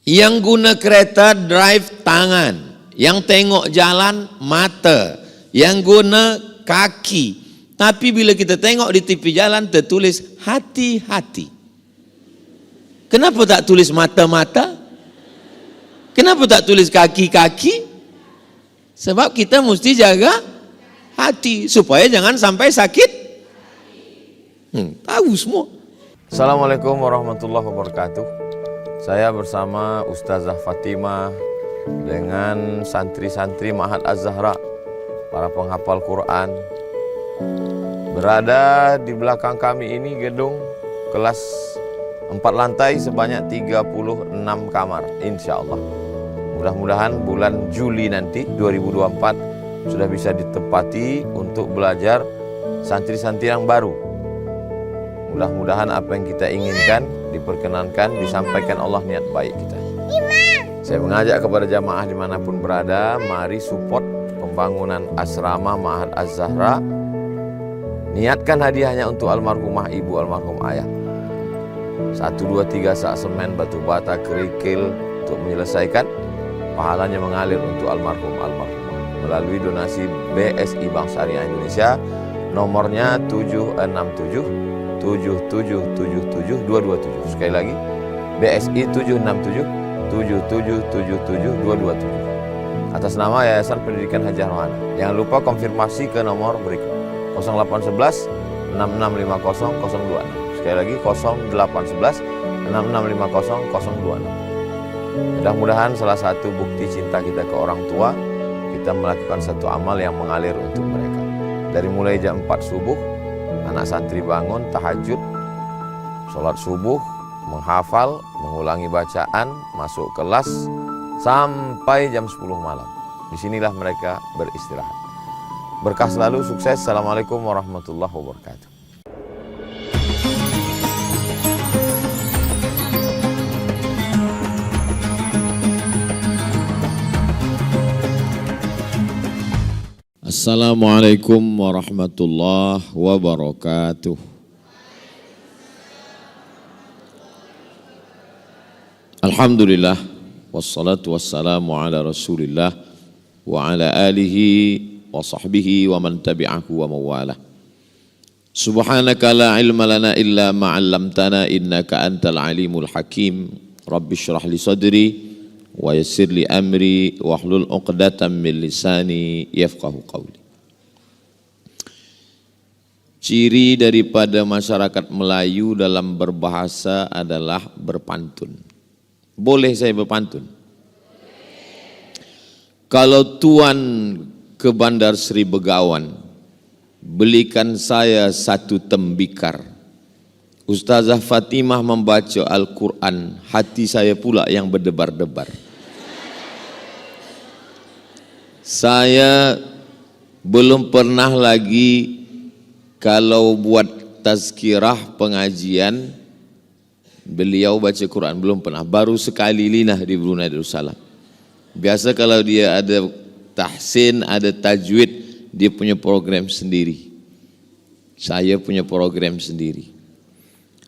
Yang guna kereta drive tangan, yang tengok jalan mata, yang guna kaki. Tapi bila kita tengok di tepi jalan tertulis hati-hati. Kenapa tak tulis mata-mata? Kenapa tak tulis kaki-kaki? Sebab kita mesti jaga hati supaya jangan sampai sakit. Tahu semua. Assalamualaikum warahmatullahi wabarakatuh. Saya bersama Ustazah Fatimah dengan santri-santri Ma'had Az-Zahra, para penghafal Quran. Berada di belakang kami ini gedung kelas 4 lantai sebanyak 36 kamar, insya Allah. Mudah-mudahan bulan Juli nanti 2024 sudah bisa ditempati untuk belajar santri-santri yang baru. Mudah-mudahan apa yang kita inginkan diperkenankan, disampaikan Allah niat baik kita. Saya mengajak kepada jamaah dimanapun berada, mari support pembangunan asrama Ma'had Az-Zahra. Niatkan hadiahnya untuk almarhumah ibu, almarhum ayah. 1, 2, 3 sak semen, batu bata, kerikil untuk menyelesaikan. Pahalanya mengalir untuk almarhumah melalui donasi BSI Bank Syariah Indonesia, nomornya 767 7777 227. Sekali lagi, BSI 767 7777 227 atas nama Yayasan Pendidikan Haji Rohana. Jangan lupa konfirmasi ke nomor berikut 0811 6650 026. Sekali lagi 0811 6650 026. Mudah-mudahan salah satu bukti cinta kita ke orang tua, kita melakukan satu amal yang mengalir untuk mereka. Dari mulai jam 4 subuh, anak santri bangun, tahajud, sholat subuh, menghafal, mengulangi bacaan, masuk kelas, sampai jam 10 malam. Disinilah mereka beristirahat. Berkah selalu, sukses. Assalamualaikum warahmatullahi wabarakatuh. Assalamualaikum warahmatullahi wabarakatuh. Alhamdulillah, wassalatu wassalamu ala rasulillah wa ala alihi wa sahbihi wa man tabi'ahu wa mawala. Subhanaka la ilma lana illa ma'allamtana innaka antal alimul hakim. Rabbi syrah li sadri wa yassir li amri wahlul 'uqdatam min lisani yafqahu qawli. Ciri daripada masyarakat Melayu dalam berbahasa adalah berpantun. Boleh saya berpantun? Kalau tuan ke Bandar Seri Begawan, belikan saya 1 tembikar. Ustazah Fatimah membaca Al-Quran, hati saya pula yang berdebar-debar. Saya belum pernah lagi kalau buat tazkirah pengajian beliau baca Quran, belum pernah. Baru sekali linah di Brunei Darussalam. Biasa kalau dia ada tahsin, ada tajwid, dia punya program sendiri. Saya punya program sendiri.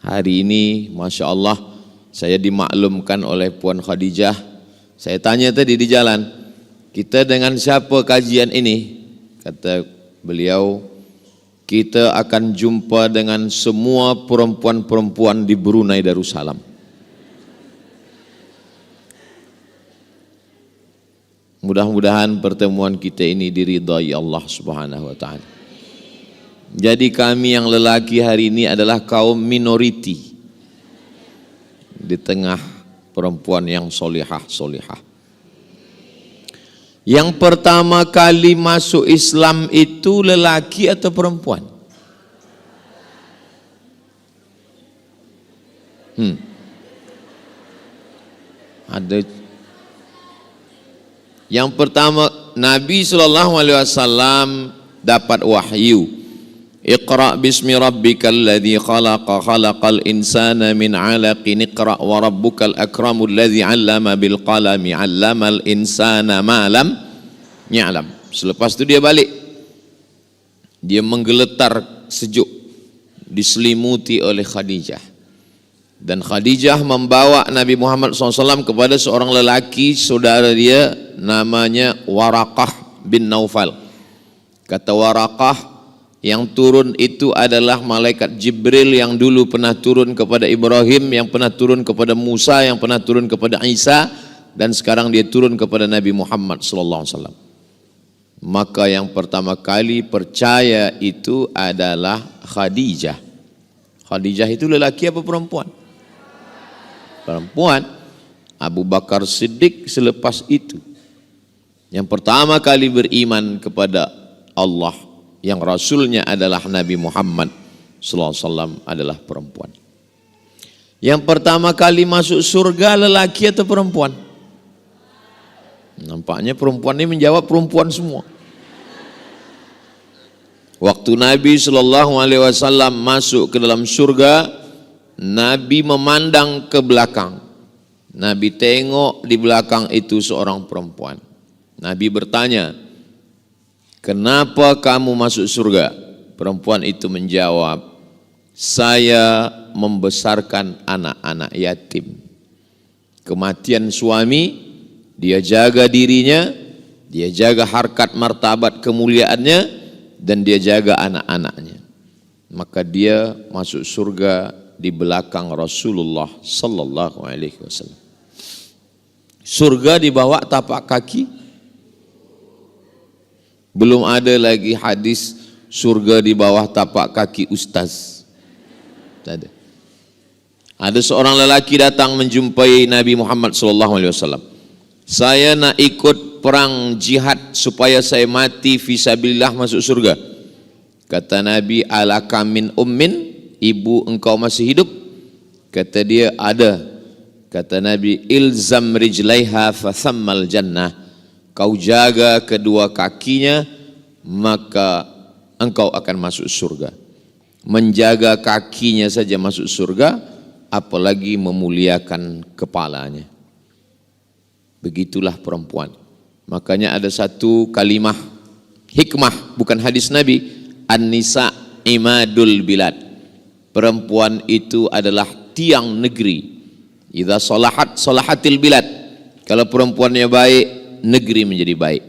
Hari ini Masya Allah saya dimaklumkan oleh Puan Khadijah. Saya tanya tadi di jalan, kita dengan siapa kajian ini? Kata beliau, kita akan jumpa dengan semua perempuan-perempuan di Brunei Darussalam. Mudah-mudahan pertemuan kita ini diridai Allah Subhanahu wa taala. Jadi kami yang lelaki hari ini adalah kaum minoriti di tengah perempuan yang solihah-solihah. Yang pertama kali masuk Islam itu lelaki atau perempuan? Ada. Yang pertama, Nabi SAW dapat wahyu. Iqra bismi rabbikal ladzi khalaqa khalaqal insana min 'alaqin iqra wa rabbukal akramul ladzi 'allama bil qalami 'allamal insana ma lam ya'lam. Selepas itu dia balik. Dia menggeletar sejuk, diselimuti oleh Khadijah. Dan Khadijah membawa Nabi Muhammad SAW kepada seorang lelaki saudara dia namanya Waraqah bin Naufal. Kata Waraqah, yang turun itu adalah malaikat Jibril yang dulu pernah turun kepada Ibrahim, yang pernah turun kepada Musa, yang pernah turun kepada Isa, dan sekarang dia turun kepada Nabi Muhammad SAW. Maka yang pertama kali percaya itu adalah Khadijah. Khadijah itu lelaki apa perempuan? Perempuan. Abu Bakar Siddiq selepas itu. Yang pertama kali beriman kepada Allah, yang Rasulnya adalah Nabi Muhammad SAW, adalah perempuan. Yang pertama kali masuk surga lelaki atau perempuan? Nampaknya perempuan ini menjawab perempuan semua. Waktu Nabi SAW masuk ke dalam surga, Nabi memandang ke belakang. Nabi tengok di belakang itu seorang perempuan. Nabi bertanya, "Kenapa kamu masuk surga?" Perempuan itu menjawab, "Saya membesarkan anak-anak yatim. Kematian suami, dia jaga dirinya, dia jaga harkat martabat kemuliaannya, dan dia jaga anak-anaknya. Maka dia masuk surga di belakang Rasulullah sallallahu alaihi wasallam." Surga di bawah tapak kaki. Belum ada lagi hadis surga di bawah tapak kaki ustaz. Tak ada. Ada seorang lelaki datang menjumpai Nabi Muhammad sallallahu alaihi wasallam. "Saya nak ikut perang jihad supaya saya mati fisabilillah masuk surga." Kata Nabi, "Alaka min ummin?" Ibu engkau masih hidup? Kata dia, "Ada." Kata Nabi, "Ilzam rijlaiha fa thammal jannah." Kau jaga kedua kakinya, maka engkau akan masuk surga. Menjaga kakinya saja masuk surga, apalagi memuliakan kepalanya. Begitulah perempuan. Makanya ada satu kalimah hikmah, bukan hadis Nabi, "An-nisa imadul bilad." Perempuan itu adalah tiang negeri. Idza salahat salahatil bilad. Kalau perempuannya baik, negeri menjadi baik.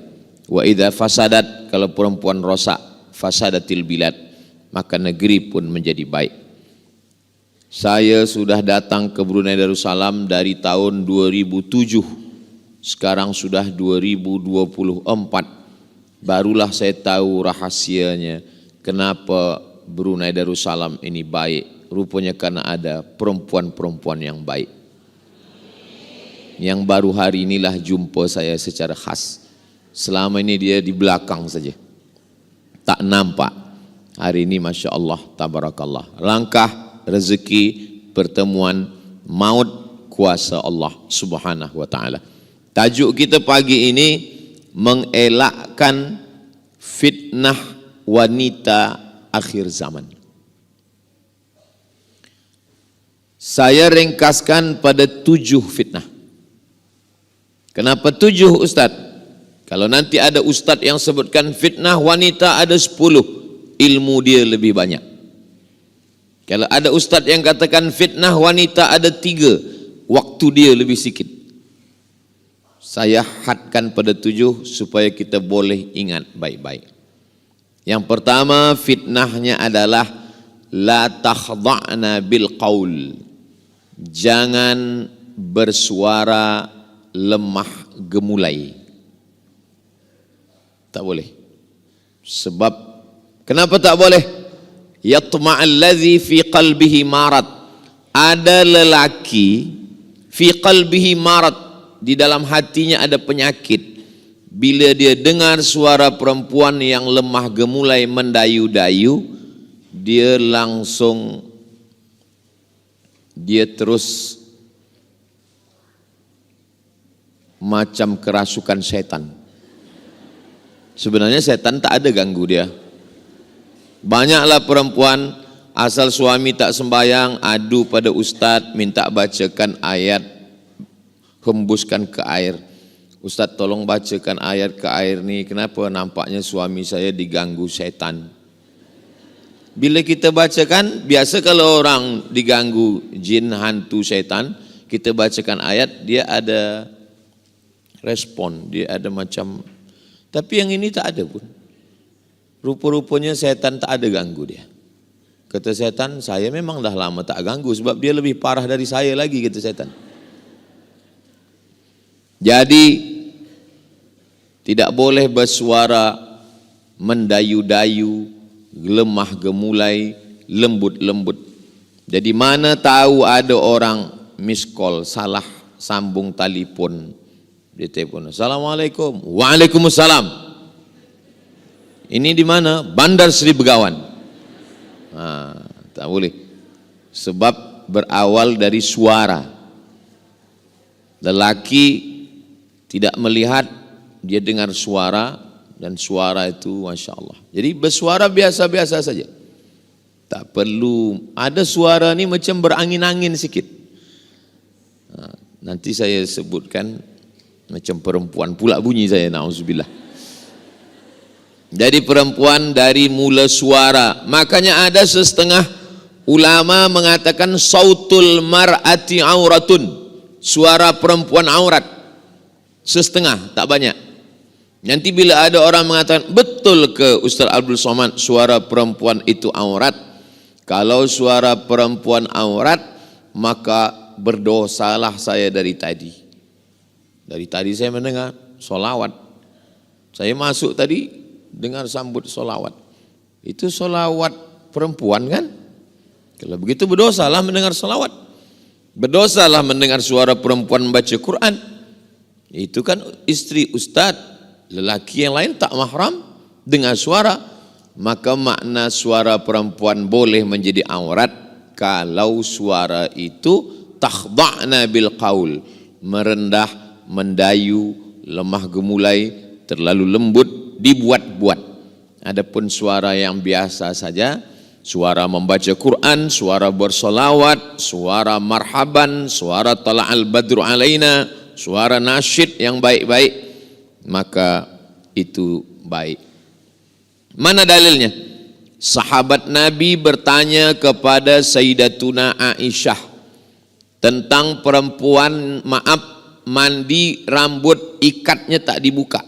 Wa idza fasadat, kalau perempuan rosak, fasadatil bilad, maka negeri pun menjadi baik. Saya sudah datang ke Brunei Darussalam dari tahun 2007. Sekarang sudah 2024. Barulah saya tahu rahasianya kenapa Brunei Darussalam ini baik. Rupanya karena ada perempuan-perempuan yang baik. Yang baru hari inilah jumpa saya secara khas. Selama ini dia di belakang saja, tak nampak. Hari ini Masya Allah, tabarakallah. Langkah, rezeki, pertemuan, maut, kuasa Allah subhanahu wa ta'ala. Tajuk kita pagi ini, mengelakkan fitnah wanita akhir zaman. Saya ringkaskan pada 7 fitnah. Kenapa 7 Ustaz? Kalau nanti ada Ustaz yang sebutkan fitnah wanita ada 10, ilmu dia lebih banyak. Kalau ada Ustaz yang katakan fitnah wanita ada 3, waktu dia lebih sikit. Saya hadkan pada 7 supaya kita boleh ingat baik-baik. Yang pertama fitnahnya adalah la takhda'na bil qaul. Jangan bersuara lemah gemulai. Tak boleh. Sebab kenapa tak boleh? Yatma'alladzi fi qalbihi marad. Ada lelaki fi qalbihi marad, di dalam hatinya ada penyakit. Bila dia dengar suara perempuan yang lemah gemulai mendayu-dayu, dia terus macam kerasukan setan. Sebenarnya setan tak ada ganggu dia. Banyaklah perempuan asal suami tak sembayang adu pada ustaz, minta bacakan ayat, hembuskan ke air. Ustaz tolong bacakan ayat ke air ni, kenapa nampaknya suami saya diganggu setan. Bila kita bacakan, biasa kalau orang diganggu jin, hantu, setan, kita bacakan ayat, dia ada respon, dia ada macam. Tapi yang ini tak ada pun. Rupa-rupanya setan tak ada ganggu dia. Kata setan, saya memang dah lama tak ganggu sebab dia lebih parah dari saya lagi, kata setan. Jadi tidak boleh bersuara mendayu-dayu, lemah gemulai, lembut-lembut. Jadi mana tahu ada orang miss call, salah sambung telefon. Dia telefon, Assalamualaikum. Waalaikumsalam. Ini di mana? Bandar Seri Begawan. Tak boleh. Sebab berawal dari suara. Lelaki tidak melihat, dia dengar suara, dan suara itu Masya Allah. Jadi bersuara biasa-biasa saja. Tak perlu, ada suara ni macam berangin-angin sikit. Nanti saya sebutkan macam perempuan pula bunyi saya, na'udzubillah. Jadi perempuan dari mula suara. Makanya ada setengah ulama mengatakan sautul mar'ati auratun. Suara perempuan aurat. Setengah, tak banyak. Nanti bila ada orang mengatakan, betul ke Ustaz Abdul Somad suara perempuan itu aurat? Kalau suara perempuan aurat, maka berdosalah saya dari tadi. Dari tadi saya mendengar solawat. Saya masuk tadi, dengar sambut solawat. Itu solawat perempuan kan? Kalau begitu berdosalah mendengar solawat. Berdosalah mendengar suara perempuan membaca Quran. Itu kan istri ustaz, lelaki yang lain tak mahram dengar suara. Maka makna suara perempuan boleh menjadi aurat kalau suara itu takhda'na bil qaul, merendah, mendayu, lemah gemulai, terlalu lembut, dibuat-buat. Adapun suara yang biasa saja, suara membaca Quran, suara bersolawat, suara marhaban, suara tala'al badru alaina, suara nasyid yang baik-baik, maka itu baik. Mana dalilnya? Sahabat Nabi bertanya kepada Sayyidatuna Aisyah tentang perempuan, mandi rambut ikatnya tak dibuka.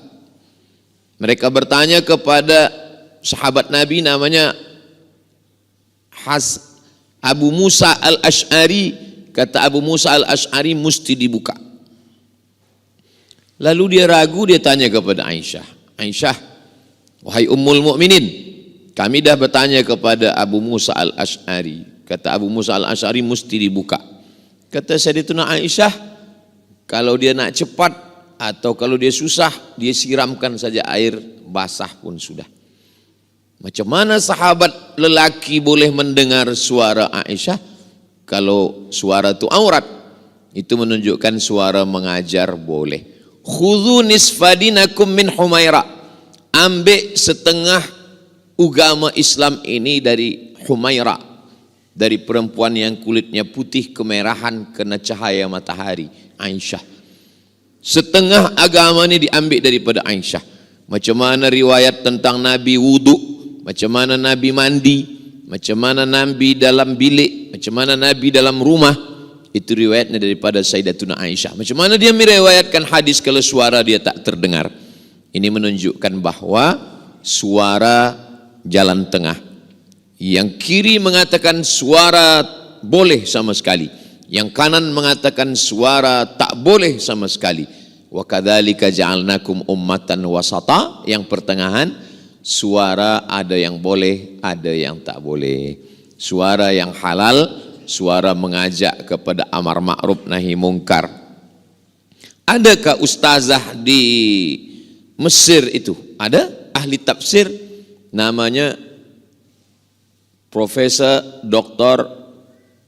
Mereka bertanya kepada sahabat Nabi namanya Abu Musa al-Ash'ari. Kata Abu Musa al-Ash'ari mesti dibuka. Lalu dia ragu, dia tanya kepada Aisyah, Aisyah, wahai Ummul Mukminin, kami dah bertanya kepada Abu Musa al-Ash'ari. Kata Abu Musa al-Ash'ari mesti dibuka. Kata Sayyidatuna Aisyah, kalau dia nak cepat atau kalau dia susah, dia siramkan saja air basah pun sudah. Macam mana sahabat lelaki boleh mendengar suara Aisyah kalau suara itu aurat? Itu menunjukkan suara mengajar boleh. Khudhu nisfadinakum min Humaira. Ambil setengah agama Islam ini dari Humaira, dari perempuan yang kulitnya putih kemerahan kena cahaya matahari, Aisyah. Setengah agama ini diambil daripada Aisyah. Macam mana riwayat tentang Nabi wudu, macam mana Nabi mandi, macam mana Nabi dalam bilik, macam mana Nabi dalam rumah, itu riwayatnya daripada Sayyidatuna Aisyah. Macam mana dia meriwayatkan hadis kalau suara dia tak terdengar. Ini menunjukkan bahwa suara jalan tengah. Yang kiri mengatakan suara boleh sama sekali, yang kanan mengatakan suara tak boleh sama sekali. Wa kadzalika ja'alnakum ummatan wasata, yang pertengahan suara ada yang boleh, ada yang tak boleh. Suara yang halal, suara mengajak kepada amar ma'ruf nahi mungkar. Adakah ustazah di Mesir itu? Ada ahli tafsir namanya Profesor Dr.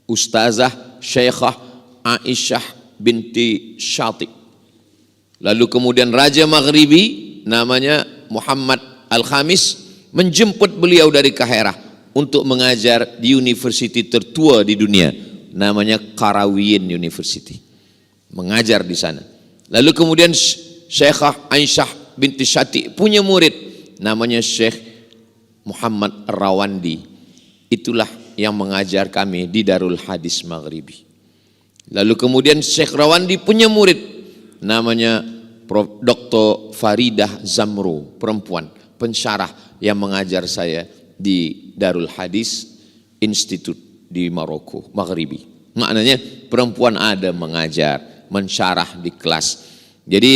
Ustazah Syekhah Aisyah binti Syatib. Lalu kemudian Raja Maghribi namanya Muhammad Al-Khamis menjemput beliau dari Kaherah untuk mengajar di universiti tertua di dunia, namanya Qarawiyyin University. Mengajar di sana. Lalu kemudian Syekhah Aisyah binti Syatib punya murid namanya Syekh Muhammad Rawandi. itulah yang mengajar kami di Darul Hadis Maghribi. Lalu kemudian Syekh Rawandi punya murid namanya Prof. Dr. Faridah Zamro, perempuan pensyarah yang mengajar saya di Darul Hadis Institute di Maroko, Maghribi. Maknanya perempuan ada mengajar, mensyarah di kelas. Jadi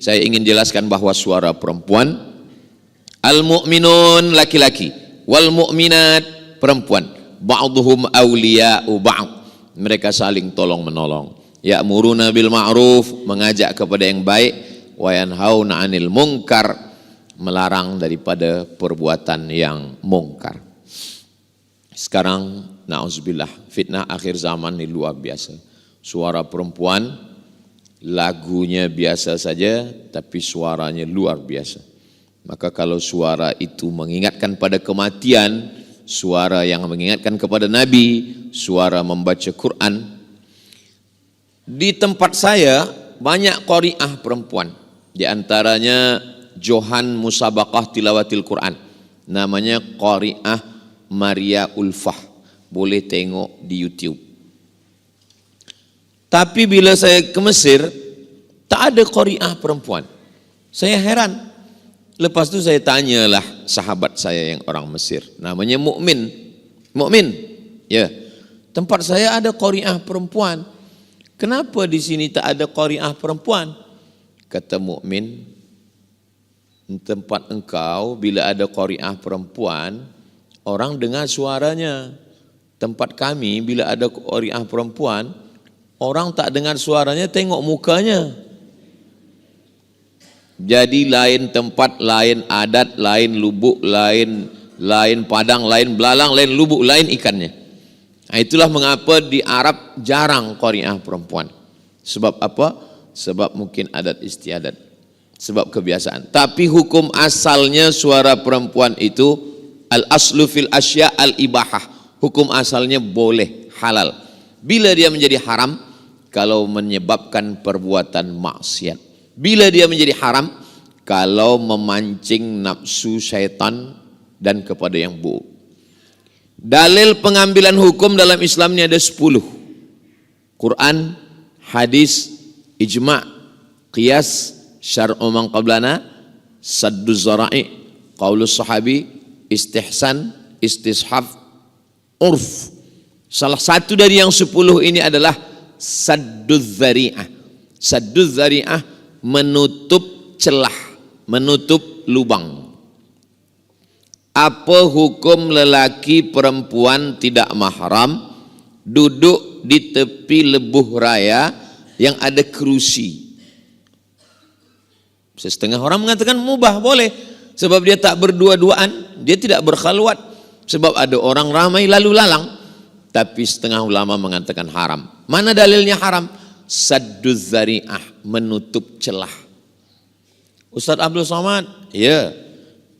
saya ingin jelaskan bahwa suara perempuan, al-mu'minun laki-laki, wal mu'minat perempuan, ba'duhum awliya'u ba'd, mereka saling tolong menolong. Ya'muruna bil ma'ruf, mengajak kepada yang baik, wa yanhauna 'anil munkar, melarang daripada perbuatan yang mungkar. Sekarang na'udzubillah, fitnah akhir zaman ini luar biasa. Suara perempuan, lagunya biasa saja tapi suaranya luar biasa. Maka kalau suara itu mengingatkan pada kematian, suara yang mengingatkan kepada Nabi, suara membaca Quran. Di tempat saya banyak qari'ah perempuan. Di antaranya Johan Musabaqah Tilawatil Quran. Namanya qari'ah Maria Ulfah. Boleh tengok di YouTube. Tapi bila saya ke Mesir, tak ada qari'ah perempuan. Saya heran. Lepas tu saya tanyalah sahabat saya yang orang Mesir, namanya Mukmin. Mukmin, ya. Tempat saya ada qari'ah perempuan. Kenapa di sini tak ada qari'ah perempuan? Kata Mukmin, tempat engkau bila ada qari'ah perempuan, orang dengar suaranya. Tempat kami bila ada qari'ah perempuan, orang tak dengar suaranya, tengok mukanya. Jadi lain tempat, lain adat, lain lubuk, lain padang, lain belalang, lain lubuk, lain ikannya. Nah, itulah mengapa di Arab jarang qari'ah perempuan. Sebab apa? Sebab mungkin adat istiadat, sebab kebiasaan. Tapi hukum asalnya suara perempuan itu al-aslu fil asya al-ibahah. Hukum asalnya boleh, halal. Bila dia menjadi haram, kalau menyebabkan perbuatan maksiat. Bila dia menjadi haram, kalau memancing nafsu syaitan dan kepada yang buruk. Dalil pengambilan hukum dalam Islam ini ada 10. Quran, hadis, ijma', qiyas, syar'u man qablana, sadduz zara'i, qaulus sahabi, istihsan, istishaf, urf. Salah satu dari yang 10 ini adalah sadduz zari'ah. Sadduz zari'ah, menutup celah, menutup lubang. Apa hukum lelaki perempuan tidak mahram duduk di tepi lebuh raya yang ada kerusi? Setengah orang mengatakan mubah, boleh. Sebab dia tak berdua-duaan, dia tidak berkhalwat. Sebab ada orang ramai lalu lalang. Tapi setengah ulama mengatakan haram. Mana dalilnya haram? Sadduz zari'ah, menutup celah. Ustaz Abdul Somad, ya.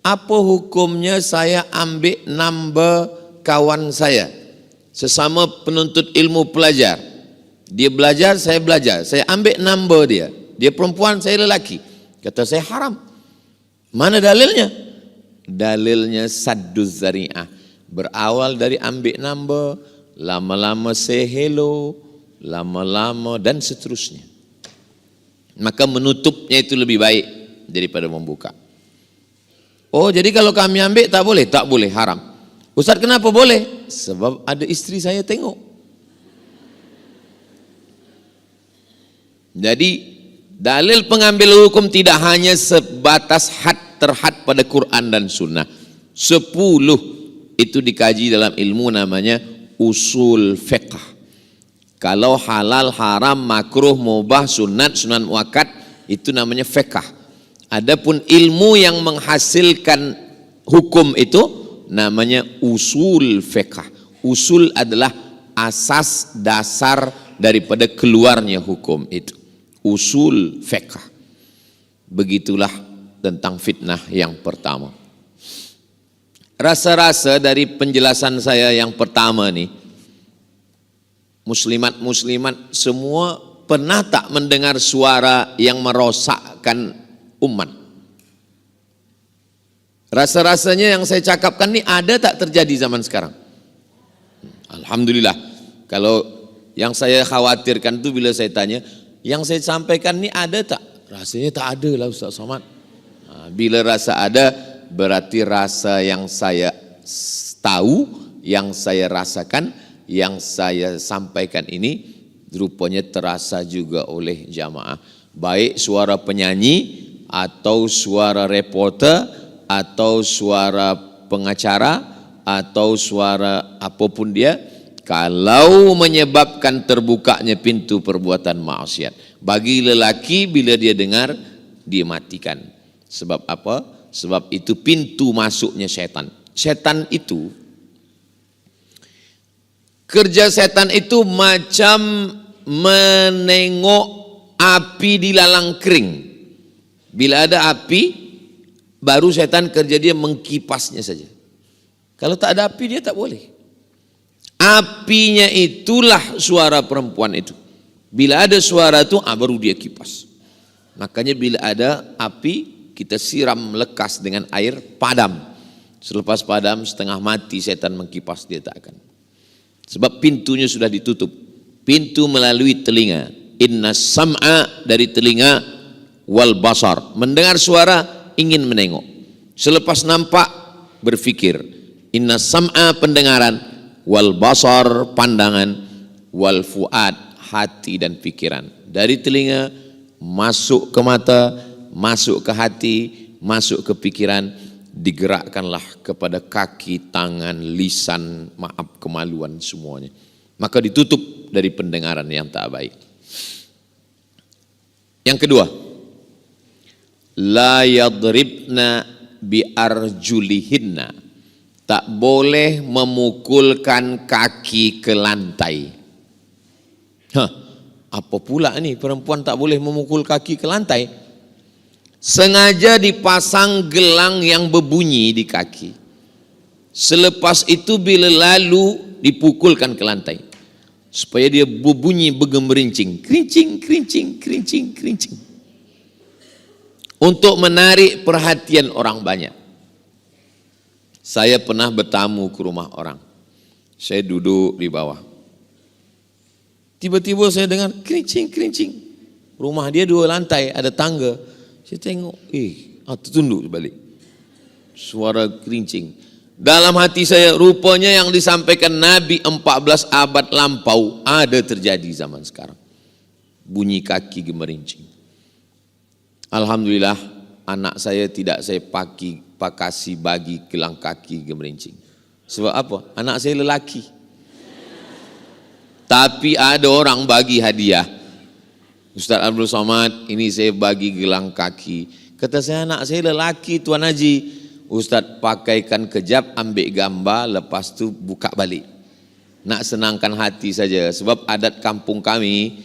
Apa hukumnya saya ambil number kawan saya, sesama penuntut ilmu pelajar. Dia belajar, saya belajar. Saya ambil number dia. Dia perempuan, saya lelaki. Kata saya haram. Mana dalilnya? Dalilnya sadduz zari'ah. Berawal dari ambil number, lama-lama say hello, lama-lama dan seterusnya. Maka menutupnya itu lebih baik daripada membuka. Oh, jadi kalau kami ambil tak boleh? Tak boleh, haram. Ustaz, kenapa boleh? Sebab ada istri saya tengok. Jadi dalil pengambil hukum tidak hanya sebatas had terhad pada Quran dan Sunnah. 10 itu dikaji dalam ilmu namanya usul fiqh. Kalau halal, haram, makruh, mubah, sunat, sunat muakkad, itu namanya fiqh. Adapun ilmu yang menghasilkan hukum itu namanya usul fiqh. Usul adalah asas dasar daripada keluarnya hukum itu. Usul fiqh. Begitulah tentang fitnah yang pertama. Rasa-rasa dari penjelasan saya yang pertama nih, muslimat-muslimat semua pernah tak mendengar suara yang merosakkan umat? Rasa-rasanya yang saya cakapkan ini ada tak terjadi zaman sekarang? Alhamdulillah. Kalau yang saya khawatirkan itu bila saya tanya, yang saya sampaikan ini ada tak? Rasanya tak ada lah Ustaz Somad. Bila rasa ada, berarti rasa yang saya tahu, yang saya rasakan, yang saya sampaikan ini rupanya terasa juga oleh jamaah. Baik suara penyanyi, atau suara reporter, atau suara pengacara, atau suara apapun dia, kalau menyebabkan terbukanya pintu perbuatan maksiat. Bagi lelaki bila dia dengar, dia matikan. Sebab apa? Sebab itu pintu masuknya setan. Setan itu, kerja setan itu macam menengok api di lalang kering. Bila ada api, baru setan kerja dia mengkipasnya saja. Kalau tak ada api dia tak boleh. Apinya itulah suara perempuan itu. Bila ada suara itu, baru dia kipas. Makanya bila ada api, kita siram lekas dengan air, padam. Selepas padam, setengah mati setan mengkipas, dia tak akan. Sebab pintunya sudah ditutup. Pintu melalui telinga. Inna sam'a dari telinga, wal basar. Mendengar suara, ingin menengok. Selepas nampak, berfikir. Inna sam'a pendengaran, wal basar pandangan, wal fuad hati dan pikiran. Dari telinga masuk ke mata, masuk ke hati, masuk ke pikiran, digerakkanlah kepada kaki, tangan, lisan, maaf kemaluan semuanya. Maka ditutup dari pendengaran yang tak baik. Yang kedua, la yadribna bi arjulihinna, tak boleh memukulkan kaki ke lantai. Apa pula ni perempuan tak boleh memukul kaki ke lantai? Sengaja dipasang gelang yang berbunyi di kaki. Selepas itu bila lalu dipukulkan ke lantai, supaya dia berbunyi bergemerincing, kerincing, kerincing, kerincing, kerincing, untuk menarik perhatian orang banyak. Saya pernah bertamu ke rumah orang. Saya duduk di bawah. Tiba-tiba saya dengar kerincing, kerincing. Rumah dia 2 lantai, ada tangga. Saya tengok, tertunduk balik. Suara kerincing. Dalam hati saya, rupanya yang disampaikan Nabi 14 abad lampau ada terjadi zaman sekarang. Bunyi kaki gemerincing. Alhamdulillah, anak saya tidak saya pakasi bagi gelang kaki gemerincing. Sebab apa? Anak saya lelaki. Tapi ada orang bagi hadiah. Ustaz Abdul Somad, ini saya bagi gelang kaki. Kata saya, anak saya lelaki Tuan Haji. Ustaz pakaikan kejap, ambil gambar, lepas tu buka balik. Nak senangkan hati saja. Sebab adat kampung kami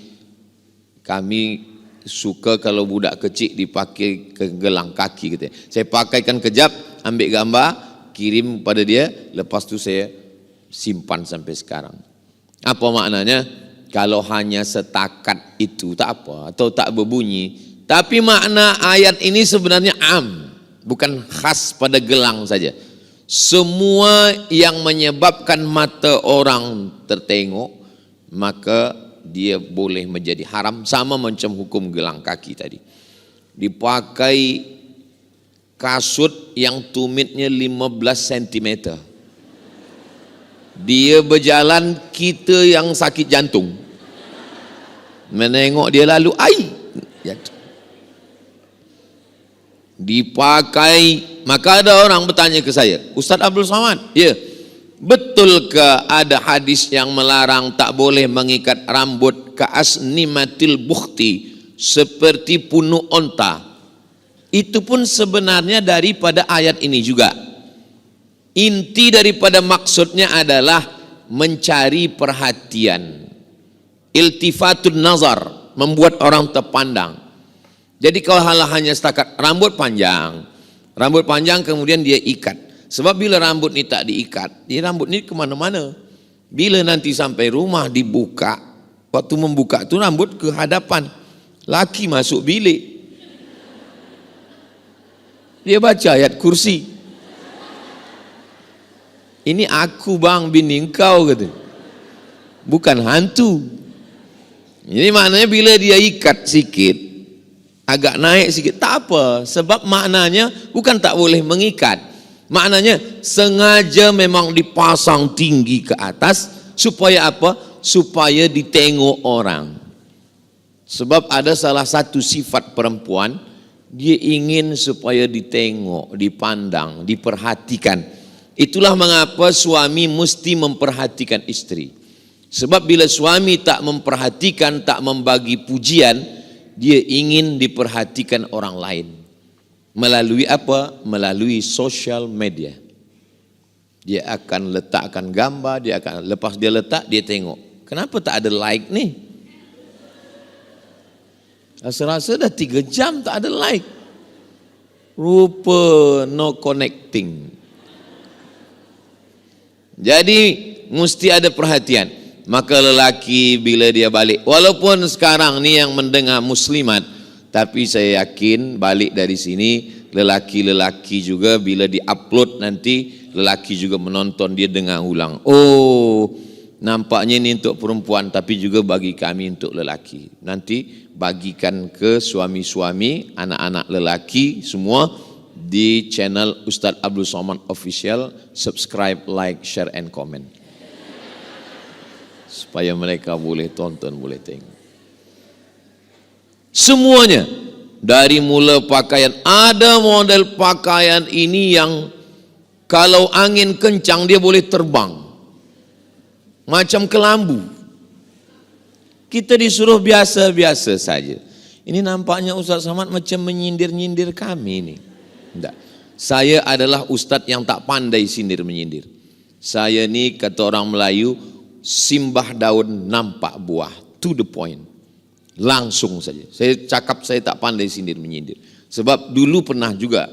suka kalau budak kecil dipakai ke gelang kaki. Gitu. Saya pakaikan kejap, ambil gambar, kirim pada dia, lepas tu saya simpan sampai sekarang. Apa maknanya? Kalau hanya setakat itu tak apa, atau tak berbunyi. Tapi makna ayat ini sebenarnya bukan khas pada gelang saja. Semua yang menyebabkan mata orang tertengok, maka dia boleh menjadi haram, sama macam hukum gelang kaki tadi. Dipakai kasut yang tumitnya 15 cm. Dia berjalan, kita yang sakit jantung. Menengok dia lalu, jantung. Dipakai, maka ada orang bertanya ke saya, Ustaz Abdul Somad, ya, betul ke ada hadis yang melarang tak boleh mengikat rambut ke asnimatil bukhti, seperti punuk onta? Itu pun sebenarnya daripada ayat ini juga. Inti daripada maksudnya adalah mencari perhatian, iltifatun nazar, membuat orang terpandang. Jadi kalau hanya setakat rambut panjang kemudian dia ikat. Sebab bila rambut ni tak diikat, rambut ni kemana-mana. Bila nanti sampai rumah dibuka, waktu membuka tu rambut ke hadapan, laki masuk bilik, dia baca ayat kursi. Ini aku bang bini engkau, kata. bukan hantu. Jadi maknanya bila dia ikat sikit, agak naik sikit, tak apa. Sebab maknanya bukan tak boleh mengikat. Maknanya sengaja memang dipasang tinggi ke atas. Supaya apa? Supaya ditengok orang. Sebab ada salah satu sifat perempuan, dia ingin supaya ditengok, dipandang, diperhatikan. Itulah mengapa suami mesti memperhatikan istri. Sebab bila suami tak memperhatikan, tak membagi pujian, dia ingin diperhatikan orang lain. Melalui apa? Melalui social media. Dia akan letakkan gambar, dia akan lepas dia letak, dia tengok. Kenapa tak ada like nih? Rasa-rasa dah 3 jam tak ada like. Rupa no connecting. Jadi mesti ada perhatian. Maka lelaki bila dia balik, walaupun sekarang ni yang mendengar muslimat, tapi saya yakin balik dari sini lelaki-lelaki juga bila di-upload nanti lelaki juga menonton, dia dengar ulang. Oh, nampaknya ini untuk perempuan tapi juga bagi kami untuk lelaki. Nanti bagikan ke suami-suami, anak-anak lelaki semua di channel Ustaz Abdul Somad Official. Subscribe, like, share and comment. Supaya mereka boleh tonton, boleh tengok. Semuanya. Dari mula pakaian, ada model pakaian ini yang kalau angin kencang dia boleh terbang. Macam kelambu. Kita disuruh biasa-biasa saja. Ini nampaknya Ustaz Somad macam menyindir-nyindir kami ini. Tidak. Saya adalah ustaz yang tak pandai sindir-menyindir. Saya ni kata orang Melayu, simbah daun nampak buah, to the point, langsung saja. Saya cakap saya tak pandai sindir menyindir. Sebab dulu pernah juga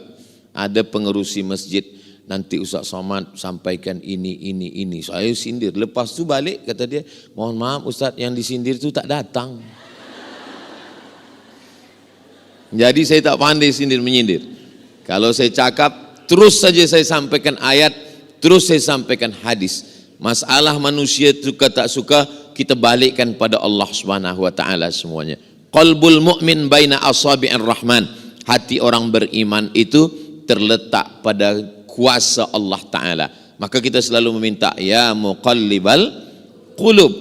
ada pengerusi masjid, nanti Ustaz Somad sampaikan ini. Saya sindir. Lepas tu balik kata dia, mohon maaf Ustaz, yang disindir tu tak datang. Jadi saya tak pandai sindir menyindir. Kalau saya cakap, terus saja saya sampaikan ayat, terus saya sampaikan hadis. Masalah manusia suka tak suka, kita balikkan pada Allah Subhanahu wa taala semuanya. Qalbul mu'min baina asabi'ir rahman. Hati orang beriman itu terletak pada kuasa Allah taala. Maka kita selalu meminta, ya muqallibal qulub,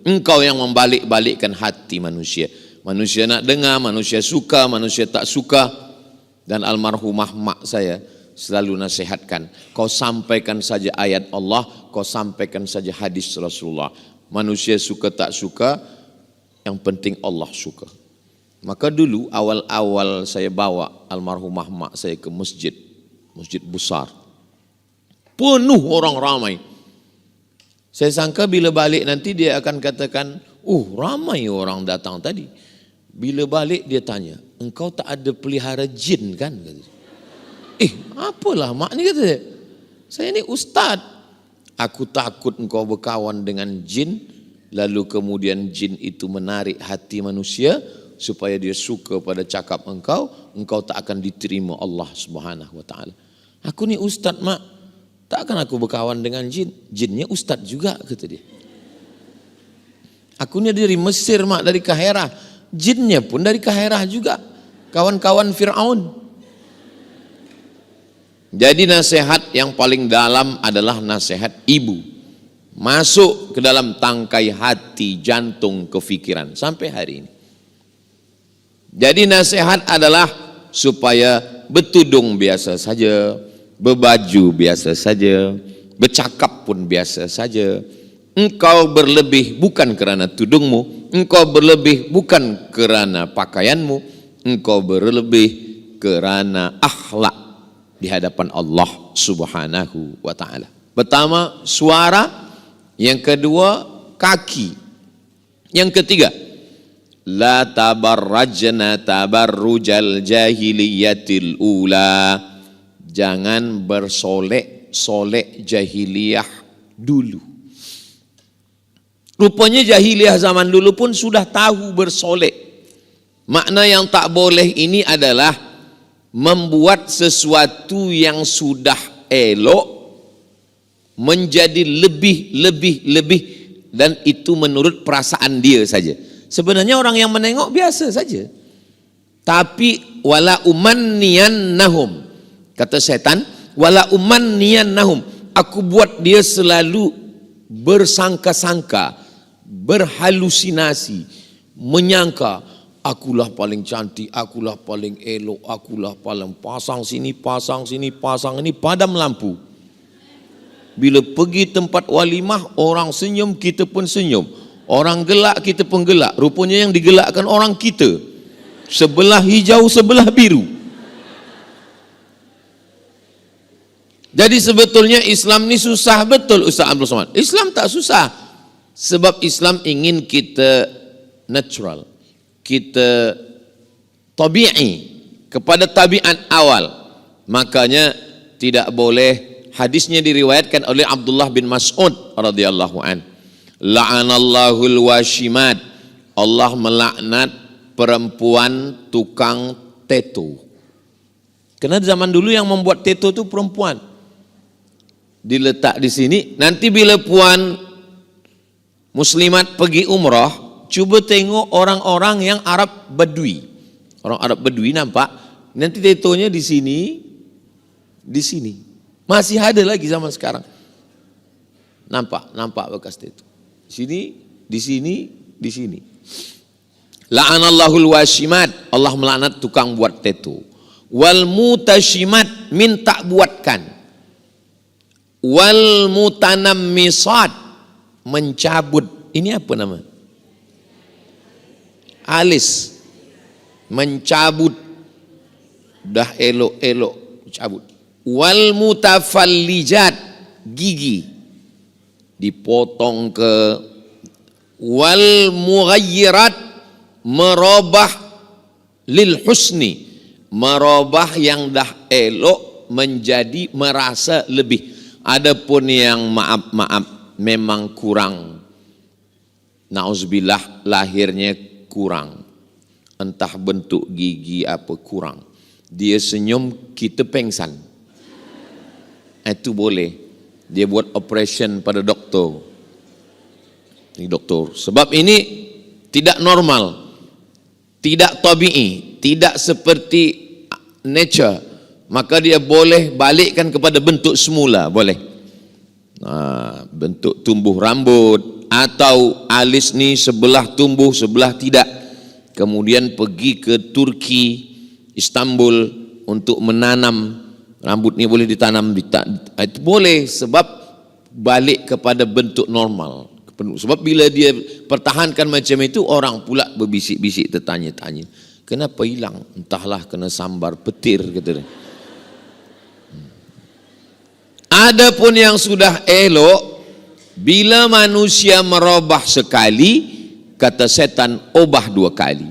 engkau yang membalik-balikkan hati manusia. Manusia nak dengar, manusia suka, manusia tak suka. Dan almarhumah mak saya selalu nasihatkan, kau sampaikan saja ayat Allah, kau sampaikan saja hadis Rasulullah. Manusia suka tak suka, yang penting Allah suka. Maka dulu awal-awal saya bawa almarhumah mak saya ke masjid besar, penuh orang ramai. Saya sangka bila balik nanti dia akan katakan, ramai orang datang tadi. Bila balik dia tanya, engkau tak ada pelihara jin kan? Apalah mak ni, kata dia. Saya ni ustaz. Aku takut engkau berkawan dengan jin, lalu kemudian jin itu menarik hati manusia supaya dia suka pada cakap engkau tak akan diterima Allah Subhanahu wa taala. Aku ni ustaz mak, takkan aku berkawan dengan jin. Jinnya ustaz juga, kata dia. Aku ni dari Mesir mak, dari Kahirah. Jinnya pun dari Kahirah juga, kawan-kawan Fir'aun. Jadi nasihat yang paling dalam adalah nasihat ibu. Masuk ke dalam tangkai hati, jantung, kefikiran sampai hari ini. Jadi nasihat adalah supaya bertudung biasa saja, berbaju biasa saja, bercakap pun biasa saja. Engkau berlebih bukan kerana tudungmu, engkau berlebih bukan kerana pakaianmu, engkau berlebih kerana akhlak di hadapan Allah Subhanahu wa taala. Pertama, suara, yang kedua, kaki. Yang ketiga, la tabarrajna tabarrujal jahiliyatil ula. Jangan bersolek-solek jahiliyah dulu. Rupanya jahiliyah zaman dulu pun sudah tahu bersolek. Makna yang tak boleh ini adalah membuat sesuatu yang sudah elok menjadi lebih dan itu menurut perasaan dia saja. Sebenarnya orang yang menengok biasa saja. Tapi wala umanniyannahum, kata setan, wala umanniyannahum, aku buat dia selalu bersangka-sangka, berhalusinasi, menyangka akulah paling cantik, akulah paling elok, akulah paling pasang sini, pasang sini, pasang ini, padam lampu. Bila pergi tempat walimah, orang senyum, kita pun senyum. Orang gelak, kita pun gelak. Rupanya yang digelakkan orang kita. Sebelah hijau, sebelah biru. Jadi sebetulnya Islam ni susah betul, Ustaz Abdul Somad. Islam tak susah. Sebab Islam ingin kita natural, kita tabi'i, kepada tabiat awal. Makanya tidak boleh, hadisnya diriwayatkan oleh Abdullah bin Mas'ud radhiyallahu an. La'anallahul washimat, Allah melaknat perempuan tukang tato. Karena zaman dulu yang membuat tato itu perempuan. Diletak di sini, nanti bila puan muslimat pergi umrah, cuba tengok orang-orang yang Arab Badui. Orang Arab Badui nampak, nanti tatonya di sini, di sini. Masih ada lagi zaman sekarang. Nampak bekas tato. Sini, di sini, di sini. La'anallahul washimat, Allah melaknat tukang buat tato. Wal mutashimat, minta buatkan. Wal mutanammisat, mencabut. Ini apa nama? Alis, mencabut, dah elok-elok cabut. Wal mutafallijat, gigi dipotong ke. Wal mughayyirat, merubah lil husni, merubah yang dah elok menjadi merasa lebih. Adapun yang maaf memang kurang, nauzubillah, lahirnya kurang, entah bentuk gigi apa kurang, dia senyum kita pengsan, itu boleh, dia buat operation pada doktor. Ini doktor, sebab ini tidak normal, tidak tabi'i, tidak seperti nature, maka dia boleh balikkan kepada bentuk semula, boleh. Bentuk tumbuh rambut, atau alis ni sebelah tumbuh sebelah tidak, kemudian pergi ke Turki, Istanbul untuk menanam rambut ni, boleh ditanam, itu boleh, sebab balik kepada bentuk normal. Sebab bila dia pertahankan macam itu, orang pula berbisik-bisik, tertanya-tanya, kenapa hilang? Entahlah, kena sambar petir, kata dia. Adapun yang sudah elok, bila manusia merubah sekali, kata setan, ubah 2 kali.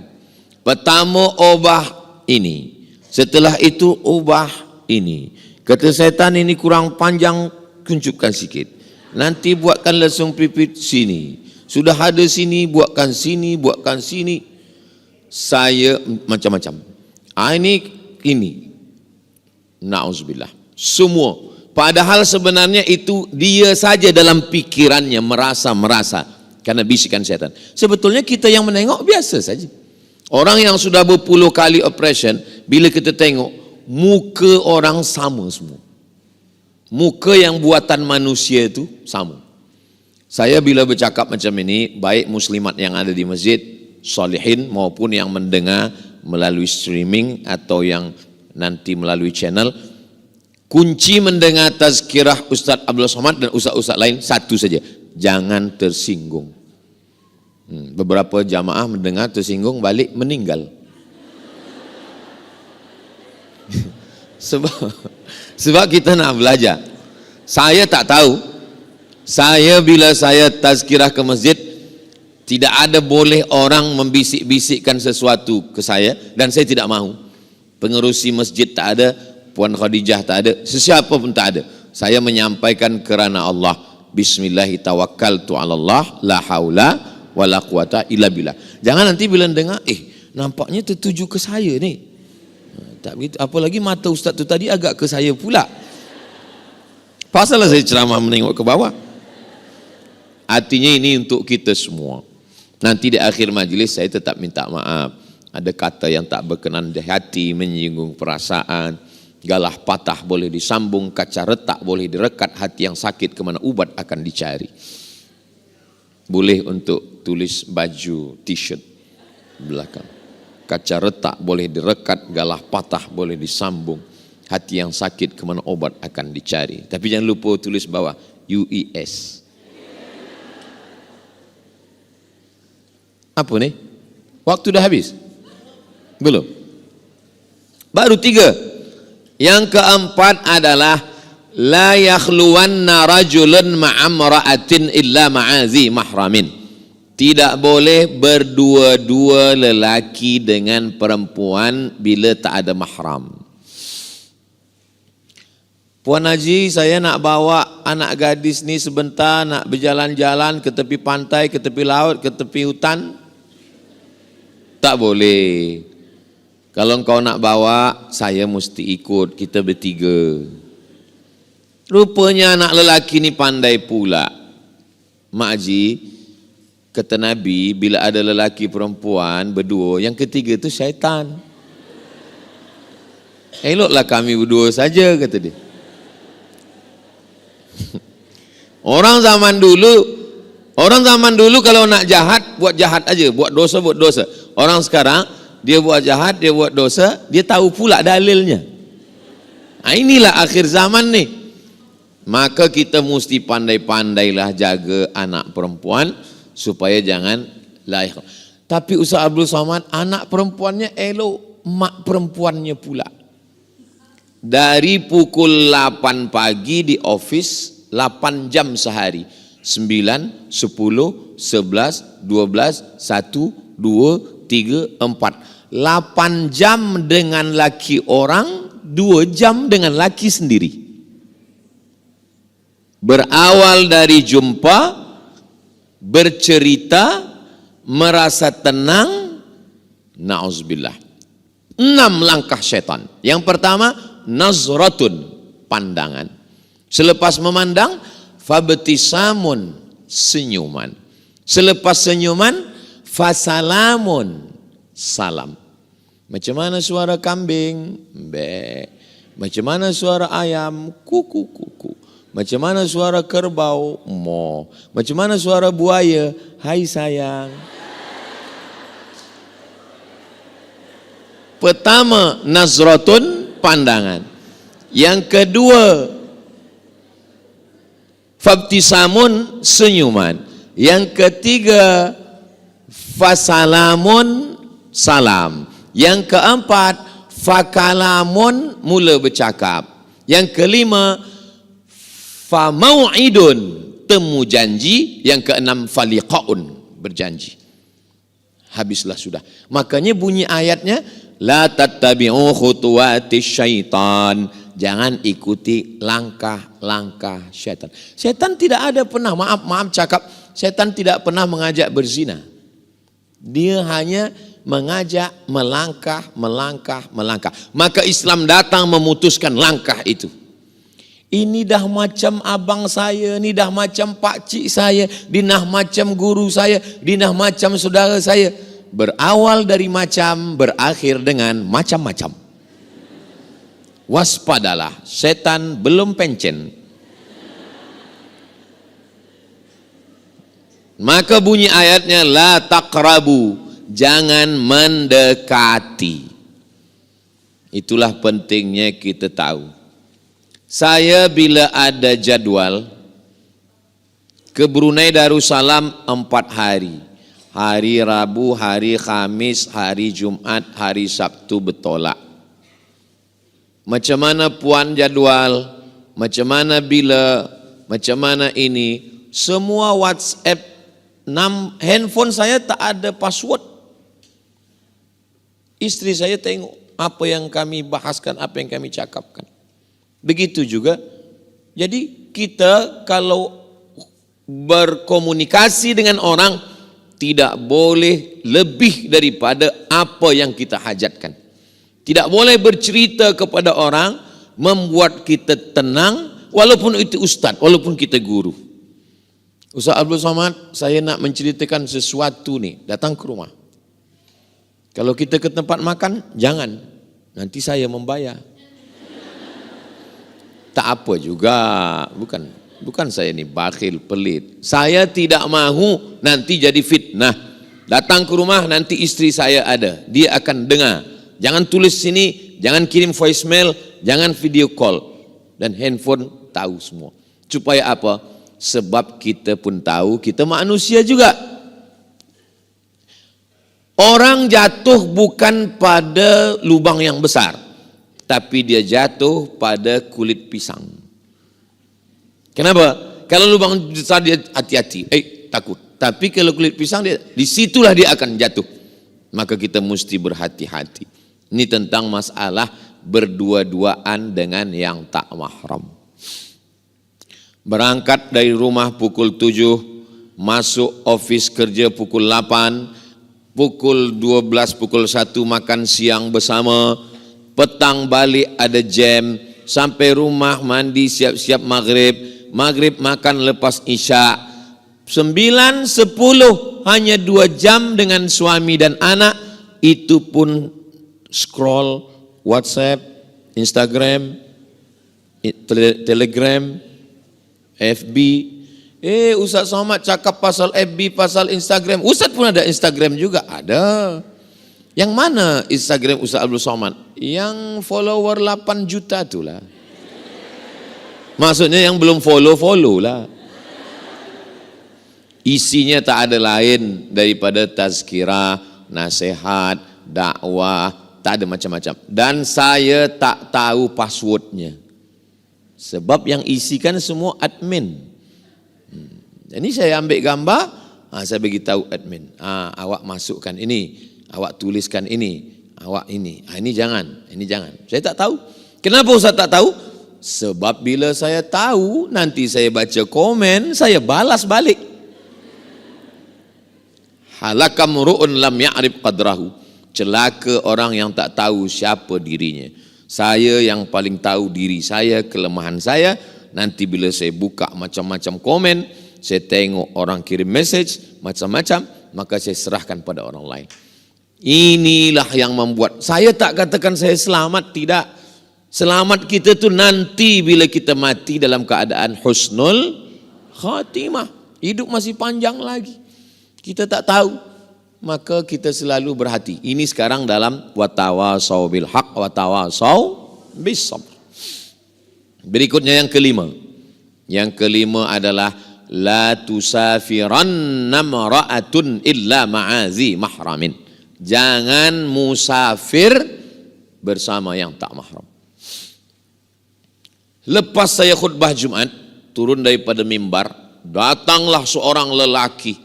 Pertama ubah ini, setelah itu ubah ini. Kata setan, ini kurang panjang, kuncupkan sikit. Nanti buatkan lesung pipit sini. Sudah ada sini, buatkan sini, buatkan sini. Saya macam-macam. Ini. Na'udzubillah. Semua. Padahal sebenarnya itu dia saja dalam pikirannya merasa karena bisikan setan. Sebetulnya kita yang menengok biasa saja. Orang yang sudah berpuluh kali operation, bila kita tengok muka orang sama semua. Muka yang buatan manusia itu sama. Saya bila bercakap macam ini, baik muslimat yang ada di masjid, salihin, maupun yang mendengar melalui streaming atau yang nanti melalui channel, kunci mendengar tazkirah Ustaz Abdul Somad dan ustaz-ustaz lain satu saja, jangan tersinggung. Beberapa jamaah mendengar tersinggung, balik meninggal. Sebab kita nak belajar. Saya tak tahu. Bila saya tazkirah ke masjid, tidak ada boleh orang membisik-bisikkan sesuatu ke saya, dan saya tidak mahu. Pengerusi masjid tak ada, Puan Khadijah tak ada, sesiapa pun tak ada. Saya menyampaikan kerana Allah. Bismillahi tawakkaltu ala Allah, la haula wala quwata illa billah. Jangan nanti bila dengar, nampaknya tertuju ke saya ni. Tak begitu. Apalagi mata ustaz tu tadi agak ke saya pula. Pasallah saya ceramah menengok ke bawah. Artinya ini untuk kita semua. Nanti di akhir majelis saya tetap minta maaf. Ada kata yang tak berkenan di hati, menyinggung perasaan. Galah patah boleh disambung, kaca retak boleh direkat, hati yang sakit kemana ubat akan dicari. Boleh untuk tulis baju t-shirt belakang. Kaca retak boleh direkat, galah patah boleh disambung, hati yang sakit kemana obat akan dicari. Tapi jangan lupa tulis bawah UES. Apa nih? Waktu dah habis? Belum? Baru 3. Yang keempat adalah la yakhluwanna rajulun ma'amra'atin illa ma'azi mahramin. Tidak boleh berdua-dua lelaki dengan perempuan bila tak ada mahram. Puan Haji, saya nak bawa anak gadis ni sebentar, nak berjalan-jalan ke tepi pantai, ke tepi laut, ke tepi hutan. Tak boleh. Kalau engkau nak bawa, saya mesti ikut, kita bertiga. Rupanya anak lelaki ni pandai pula. Mak Haji, kata Nabi, bila ada lelaki perempuan berdua, yang ketiga tu syaitan. Eloklah kami berdua saja, kata dia. Orang zaman dulu kalau nak jahat, buat jahat aja, buat dosa, buat dosa. Orang sekarang, dia buat jahat, dia buat dosa, dia tahu pula dalilnya. Nah, inilah akhir zaman nih. Maka kita mesti pandai-pandailah jaga anak perempuan supaya jangan lahir. Tapi Ustaz Abdul Somad, anak perempuannya elok, mak perempuannya pula. Dari pukul 8 pagi di office, 8 jam sehari. 9, 10, 11, 12, 1, 2, 3, 4. 8 jam dengan laki orang, 2 jam dengan laki sendiri. Berawal dari jumpa, bercerita, merasa tenang, na'udzubillah. 6 langkah syaitan. Yang pertama, nazratun, pandangan. Selepas memandang, fabtisamun, senyuman. Selepas senyuman, fasalamun, salam. Macam mana suara kambing? Be. Macam mana suara ayam? Kuku kuku. Macam mana suara kerbau? Mo. Macam mana suara buaya? Hai sayang. Pertama, nazratun, pandangan. Yang kedua, fabtisamun, senyuman. Yang ketiga, fasalamun, salam. Yang keempat, fakalamun, mula bercakap. Yang kelima, famau'idun, temu janji. Yang keenam, faliqaun, berjanji. Habislah sudah. Makanya bunyi ayatnya, la tattabi'u khutuwatis syaitan. Jangan ikuti langkah-langkah syaitan. Syaitan tidak ada pernah, maaf cakap, syaitan tidak pernah mengajak berzina. Dia hanya mengajak melangkah. Maka Islam datang memutuskan langkah itu. Ini dah macam abang saya, ini dah macam pakcik saya, ini dah macam guru saya, ini dah macam saudara saya. Berawal dari macam, berakhir dengan macam-macam. Waspadalah, setan belum pencen. Maka bunyi ayatnya, la taqrabu, jangan mendekati. Itulah pentingnya kita tahu. Saya bila ada jadwal ke Brunei Darussalam 4 hari. Hari Rabu, hari Khamis, hari Jumat, hari Sabtu bertolak. Macam mana puan jadwal, macam mana bila, macam mana ini, semua WhatsApp, handphone saya tak ada password. Istri saya tengok apa yang kami bahaskan, apa yang kami cakapkan. Begitu juga. Jadi kita kalau berkomunikasi dengan orang, tidak boleh lebih daripada apa yang kita hajatkan. Tidak boleh bercerita kepada orang membuat kita tenang, walaupun itu ustaz, walaupun kita guru. Ustaz Abdul Somad, saya nak menceritakan sesuatu nih, datang ke rumah. Kalau kita ke tempat makan, jangan, nanti saya membayar. Tak apa juga, bukan saya ni bakhil, pelit. Saya tidak mahu nanti jadi fitnah. Datang ke rumah nanti istri saya ada, dia akan dengar. Jangan tulis sini, jangan kirim voicemail, jangan video call. Dan handphone tahu semua. Supaya apa? Sebab kita pun tahu, kita manusia juga. Orang jatuh bukan pada lubang yang besar, tapi dia jatuh pada kulit pisang. Kenapa? Kalau lubang besar dia hati-hati, takut. Tapi kalau kulit pisang dia, disitulah dia akan jatuh. Maka kita mesti berhati-hati. Ini tentang masalah berdua-duaan dengan yang tak mahram. Berangkat dari rumah pukul 7, masuk office kerja pukul 8, pukul 12, pukul 1 makan siang bersama, petang balik ada jam, sampai rumah mandi siap-siap maghrib, maghrib makan lepas isya, 9, 10 hanya 2 jam dengan suami dan anak, itu pun scroll WhatsApp, Instagram, Telegram, FB. Ustaz Somad cakap pasal FB, pasal Instagram. Ustaz pun ada Instagram juga, ada. Yang mana Instagram Ustaz Abdul Somad? Yang follower 8 juta tu lah. Maksudnya yang belum follow lah. Isinya tak ada lain daripada tazkirah, nasihat, dakwah, tak ada macam-macam. Dan saya tak tahu passwordnya. Sebab yang isikan semua admin. Ini saya ambil gambar, saya bagi tahu admin. Awak masukkan ini, awak tuliskan ini, awak ini. Ini jangan, ini jangan. Saya tak tahu. Kenapa Ustaz tak tahu? Sebab bila saya tahu, nanti saya baca komen, saya balas balik. Halakam ru'un lam ya'rif qadrahu. Celaka orang yang tak tahu siapa dirinya. Saya yang paling tahu diri saya, kelemahan saya. Nanti bila saya buka macam-macam komen, saya tengok orang kirim message macam-macam, maka saya serahkan pada orang lain. Inilah yang membuat saya tak katakan saya selamat, tidak. Selamat kita tu nanti bila kita mati dalam keadaan husnul khatimah. Hidup masih panjang lagi. Kita tak tahu. Maka kita selalu berhati. Ini sekarang dalam watawasau bil haq watawasau bis sabr. Berikutnya yang kelima. Yang kelima adalah la tusafiranna mar'atun illa ma'azi mahramin. Jangan musafir bersama yang tak mahram. Lepas saya khutbah Jumat, turun daripada mimbar, datanglah seorang lelaki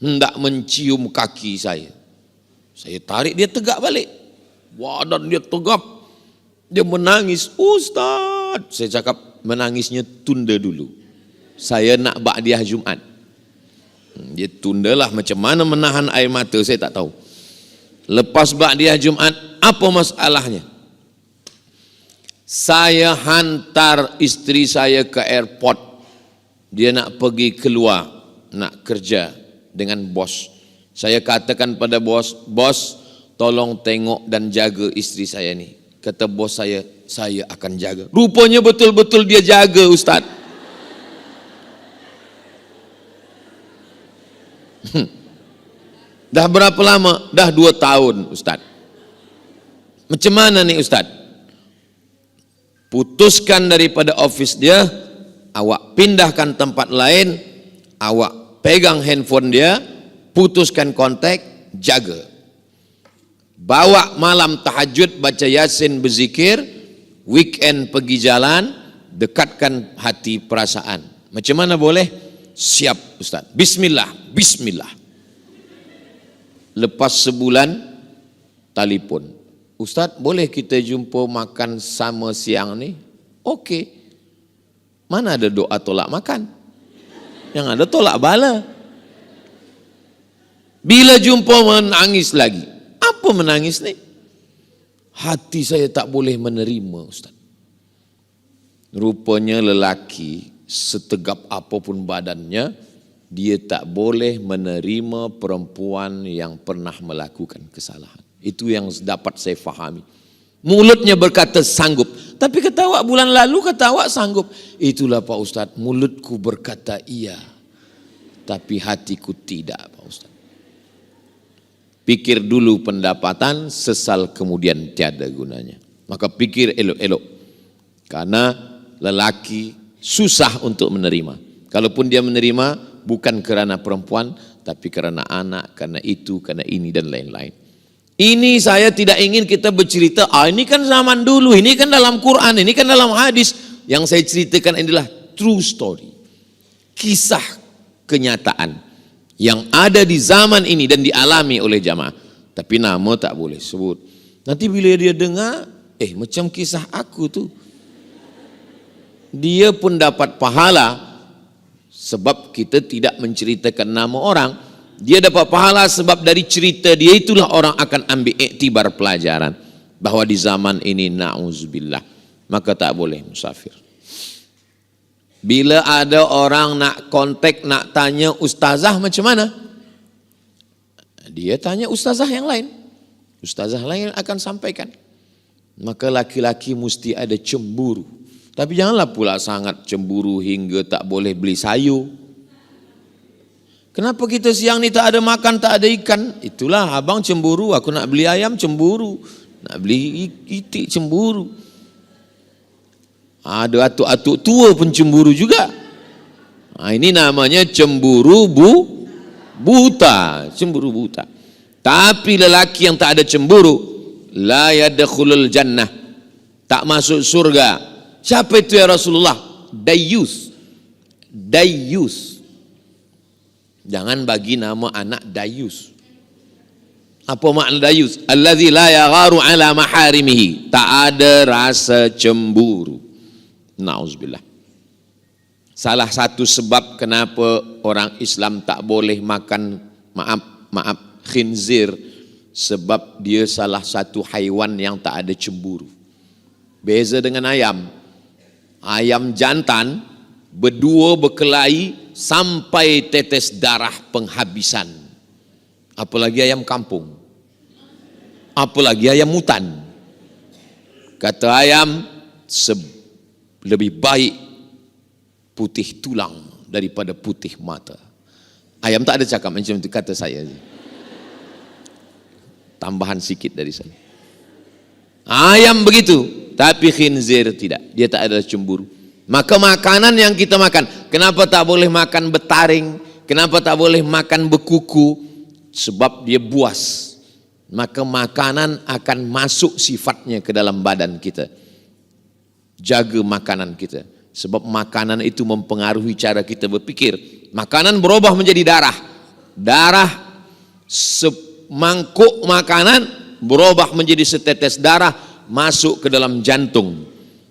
hendak mencium kaki saya. Saya tarik, dia tegak balik. Badan dia tegap. Dia menangis. Ustaz, saya cakap menangisnya tunda dulu. Saya nak ba'diyah Jumat. Dia tundalah, macam mana menahan air mata saya tak tahu. Lepas ba'diyah Jumat, apa masalahnya? Saya hantar isteri saya ke airport. Dia nak pergi keluar, nak kerja dengan bos. Saya katakan pada bos, bos tolong tengok dan jaga isteri saya ni. Kata bos saya akan jaga. Rupanya betul-betul dia jaga, Ustaz. Dah berapa lama? Dah 2 tahun, Ustaz. Macam mana nih, Ustaz? Putuskan daripada office dia, awak pindahkan tempat lain, awak pegang handphone dia, putuskan kontak, jaga. Bawa malam tahajud, baca yasin, berzikir, weekend pergi jalan, dekatkan hati perasaan. Macam mana boleh? Siap, Ustaz. Bismillah, bismillah. Lepas sebulan, telefon. Ustaz, boleh kita jumpa makan sama siang ni? Okey. Mana ada doa tolak makan? Yang ada tolak bala. Bila jumpa menangis lagi. Apa menangis ni? Hati saya tak boleh menerima, Ustaz. Rupanya lelaki setegap apapun badannya, dia tak boleh menerima perempuan yang pernah melakukan kesalahan. Itu yang dapat saya fahami. Mulutnya berkata sanggup, tapi kata awak bulan lalu kata awak sanggup. Itulah Pak Ustadz, mulutku berkata iya, tapi hatiku tidak Pak Ustadz. Pikir dulu pendapatan, sesal kemudian tiada gunanya. Maka pikir elok-elok, karena lelaki susah untuk menerima. Kalaupun dia menerima, bukan kerana perempuan, tapi kerana anak, karena itu, karena ini dan lain-lain. Ini saya tidak ingin kita bercerita, ini kan zaman dulu, ini kan dalam Quran, ini kan dalam hadis. Yang saya ceritakan adalah true story. Kisah kenyataan yang ada di zaman ini dan dialami oleh jamaah. Tapi nama tak boleh sebut. Nanti bila dia dengar, macam kisah aku tu. Dia pun dapat pahala sebab kita tidak menceritakan nama orang. Dia dapat pahala sebab dari cerita dia itulah orang akan ambil iktibar pelajaran bahwa di zaman ini na'udzubillah, maka tak boleh musafir. Bila ada orang nak kontak, nak tanya ustazah macam mana, dia tanya ustazah yang lain. Ustazah lain akan sampaikan. Maka laki-laki mesti ada cemburu. Tapi janganlah pula sangat cemburu hingga tak boleh beli sayur. Kenapa kita siang ni tak ada makan, tak ada ikan? Itulah abang cemburu, aku nak beli ayam cemburu, nak beli itik cemburu. Ada atuk-atuk tua pun cemburu juga. Ini namanya cemburu buta, cemburu buta. Tapi lelaki yang tak ada cemburu, la yadkhulul jannah, tak masuk surga. Siapa itu ya Rasulullah? Dayus. Dayus. Jangan bagi nama anak Dayus. Apa makna Dayus? Allazi la yagharu ala maharimihi. Tak ada rasa cemburu. Na'udzubillah. Salah satu sebab kenapa orang Islam tak boleh makan maaf khinzir, sebab dia salah satu haiwan yang tak ada cemburu. Beza dengan ayam. Ayam jantan berdua berkelahi sampai tetes darah penghabisan. Apalagi ayam kampung. Apalagi ayam hutan. Kata ayam, lebih baik putih tulang daripada putih mata. Ayam tak ada cakap macam itu, kata saya. Tambahan sikit dari saya. Ayam begitu, tapi khinzir tidak. Dia tak ada cemburu. Maka makanan yang kita makan, kenapa tak boleh makan betaring? Kenapa tak boleh makan bekuku? Sebab dia buas. Maka makanan akan masuk sifatnya ke dalam badan kita. Jaga makanan kita. Sebab makanan itu mempengaruhi cara kita berpikir. Makanan berubah menjadi darah. Darah, semangkuk makanan berubah menjadi setetes darah, masuk ke dalam jantung.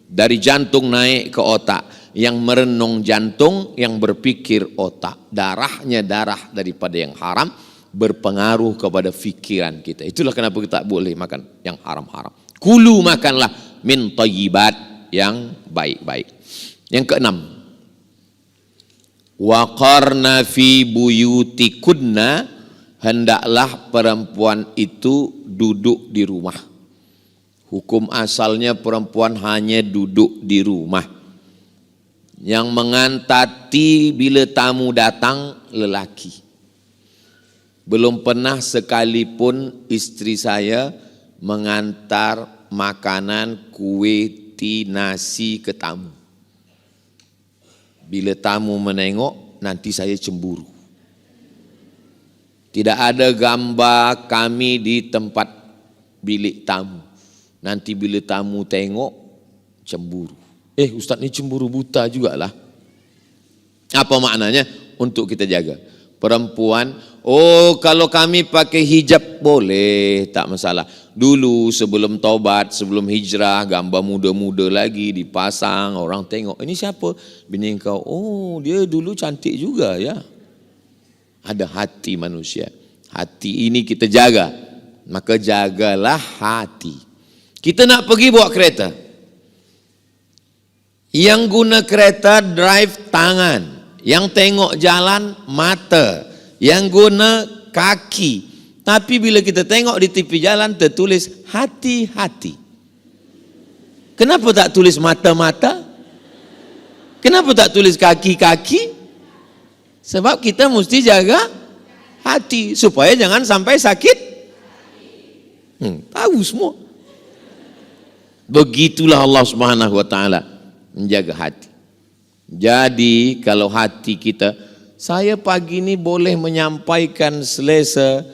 Dari jantung naik ke otak. Yang merenung jantung, yang berpikir otak. Darahnya darah daripada yang haram, berpengaruh kepada fikiran kita. Itulah kenapa kita tak boleh makan yang haram-haram. Kulu, makanlah min thayyibat, yang baik-baik. Yang keenam, waqarna fi buyutikunna, hendaklah perempuan itu duduk di rumah. Hukum asalnya perempuan hanya duduk di rumah. Yang mengantati bila tamu datang lelaki. Belum pernah sekalipun istri saya mengantar makanan, kue, nasi ke tamu. Bila tamu menengok, nanti saya cemburu. Tidak ada gambar kami di tempat bilik tamu. Nanti bila tamu tengok, cemburu. Ustaz ni cemburu buta jugalah. Apa maknanya? Untuk kita jaga. Perempuan, kalau kami pakai hijab boleh, tak masalah. Dulu sebelum taubat, sebelum hijrah, gambar muda-muda lagi dipasang, orang tengok, ini siapa? Bini kau. Dia dulu cantik juga ya. Ada hati manusia. Hati ini kita jaga. Maka jagalah hati. Kita nak pergi bawa kereta. Yang guna kereta drive tangan, yang tengok jalan mata, yang guna kaki. Tapi bila kita tengok di tepi jalan tertulis hati-hati. Kenapa tak tulis mata-mata? Kenapa tak tulis kaki-kaki? Sebab kita mesti jaga hati supaya jangan sampai sakit. Tahu semua. Begitulah Allah Subhanahu wa taala menjaga hati. Jadi kalau hati kita, saya pagi ini boleh menyampaikan selesa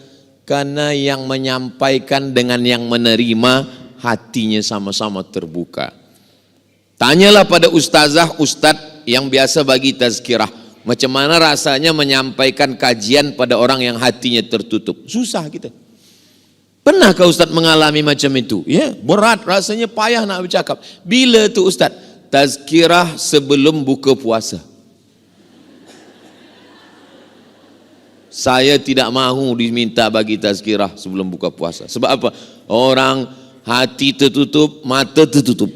karena yang menyampaikan dengan yang menerima hatinya sama-sama terbuka. Tanyalah pada ustazah, ustadz yang biasa bagi tazkirah, macam mana rasanya menyampaikan kajian pada orang yang hatinya tertutup. Susah kita. Pernahkah ustadz mengalami macam itu? Ya, berat, rasanya payah nak bercakap. Bila tu ustadz? Tazkirah sebelum buka puasa. Saya tidak mahu diminta bagi tazkirah sebelum buka puasa. Sebab apa? Orang hati tertutup, mata tertutup.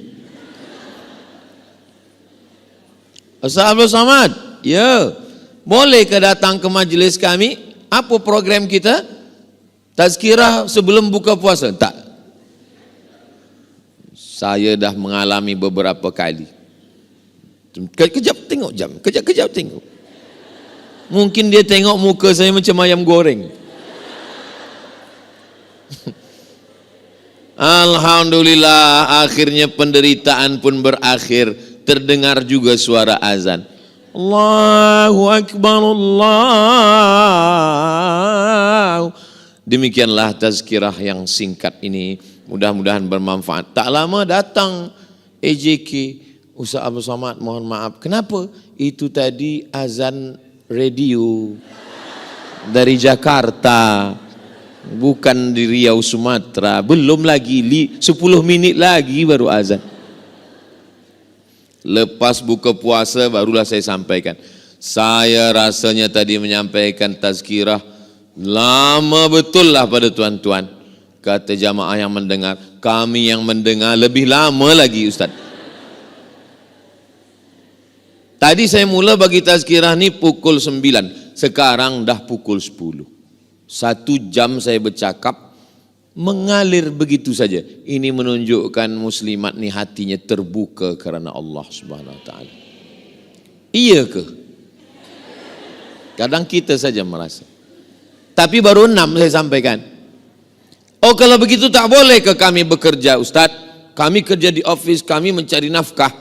Ustaz Abdul Samad, ya, bolehkah datang ke majlis kami? Apa program kita? Tazkirah sebelum buka puasa? Tak. Saya dah mengalami beberapa kali. Kejap tengok jam, kejap tengok. Mungkin dia tengok muka saya macam ayam goreng. Alhamdulillah, akhirnya penderitaan pun berakhir. Terdengar juga suara azan. Allahu Akbar, Allah. Demikianlah tazkirah yang singkat ini. Mudah-mudahan bermanfaat. Tak lama datang AJK, Ustaz Abdul Samad, mohon maaf. Kenapa? Itu tadi azan radio dari Jakarta, bukan di Riau Sumatera. Belum lagi 10 minit lagi baru azan. Lepas buka puasa barulah saya sampaikan. Saya rasanya tadi menyampaikan tazkirah lama betul lah pada tuan-tuan. Kata jamaah yang mendengar, kami yang mendengar lebih lama lagi Ustaz. Tadi saya mula bagi tazkirah ni pukul 9, sekarang dah pukul 10. 1 jam saya bercakap, mengalir begitu saja. Ini menunjukkan muslimat ni hatinya terbuka kerana Allah Subhanahu wa taala. Iya ke? Kadang kita saja merasa. Tapi baru 6 saya sampaikan. Oh, kalau begitu tak boleh ke kami bekerja Ustaz? Kami kerja di office, kami mencari nafkah.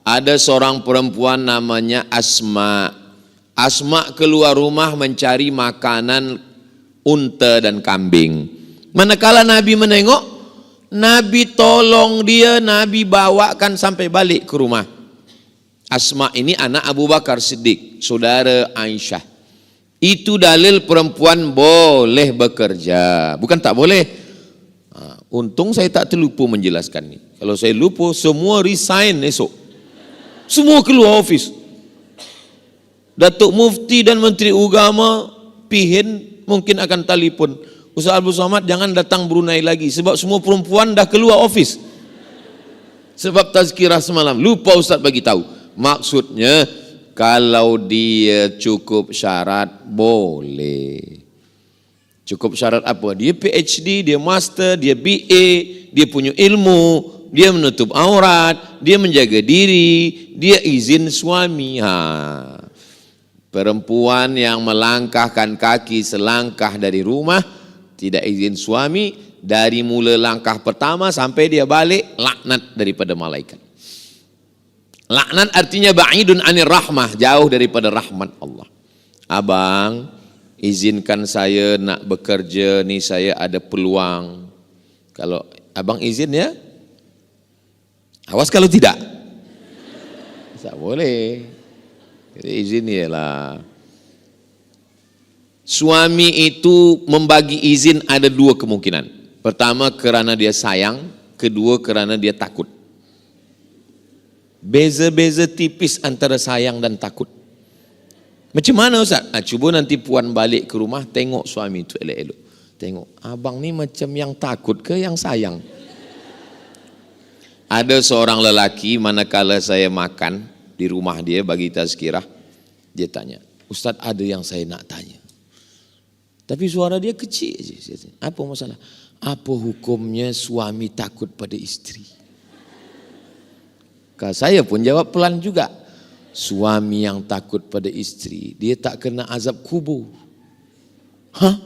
Ada seorang perempuan namanya Asma. Asma keluar rumah mencari makanan unta dan kambing. Manakala Nabi menengok, Nabi tolong dia, Nabi bawakan sampai balik ke rumah. Asma ini anak Abu Bakar Siddiq, saudara Aisyah. Itu dalil perempuan boleh bekerja, bukan tak boleh. Untung saya tak terlupa menjelaskan ini. Kalau saya lupa, semua resign esok. Semua keluar office. Datuk Mufti dan Menteri Agama Pihin mungkin akan telefon, Ustaz Abdul Samad jangan datang Brunei lagi sebab semua perempuan dah keluar office. Sebab tazkirah semalam lupa Ustaz bagi tahu. Maksudnya kalau dia cukup syarat boleh. Cukup syarat apa? Dia PhD, dia master, dia BA, dia punya ilmu, dia menutup aurat, dia menjaga diri, dia izin suami. Perempuan yang melangkahkan kaki selangkah dari rumah, tidak izin suami, dari mula langkah pertama sampai dia balik, laknat daripada malaikat. Laknat artinya ba'idun anir rahmah, jauh daripada rahmat Allah. Abang, izinkan saya nak bekerja ni, saya ada peluang. Kalau abang izin ya, awas kalau tidak. Tak boleh. Jadi izin ialah. Suami itu membagi izin ada 2 kemungkinan. Pertama kerana dia sayang, kedua kerana dia takut. Beza-beza tipis antara sayang dan takut. Macam mana Ustaz? Cuba nanti puan balik ke rumah, tengok suami itu elok-elok. Tengok, abang ni macam yang takut ke yang sayang? Ada seorang lelaki manakala saya makan di rumah dia bagi tazkirah, dia tanya, Ustaz ada yang saya nak tanya. Tapi suara dia kecil aja. Apa masalah? Apa hukumnya suami takut pada istri? Saya pun jawab pelan juga. Suami yang takut pada istri, dia tak kena azab kubur. Hah?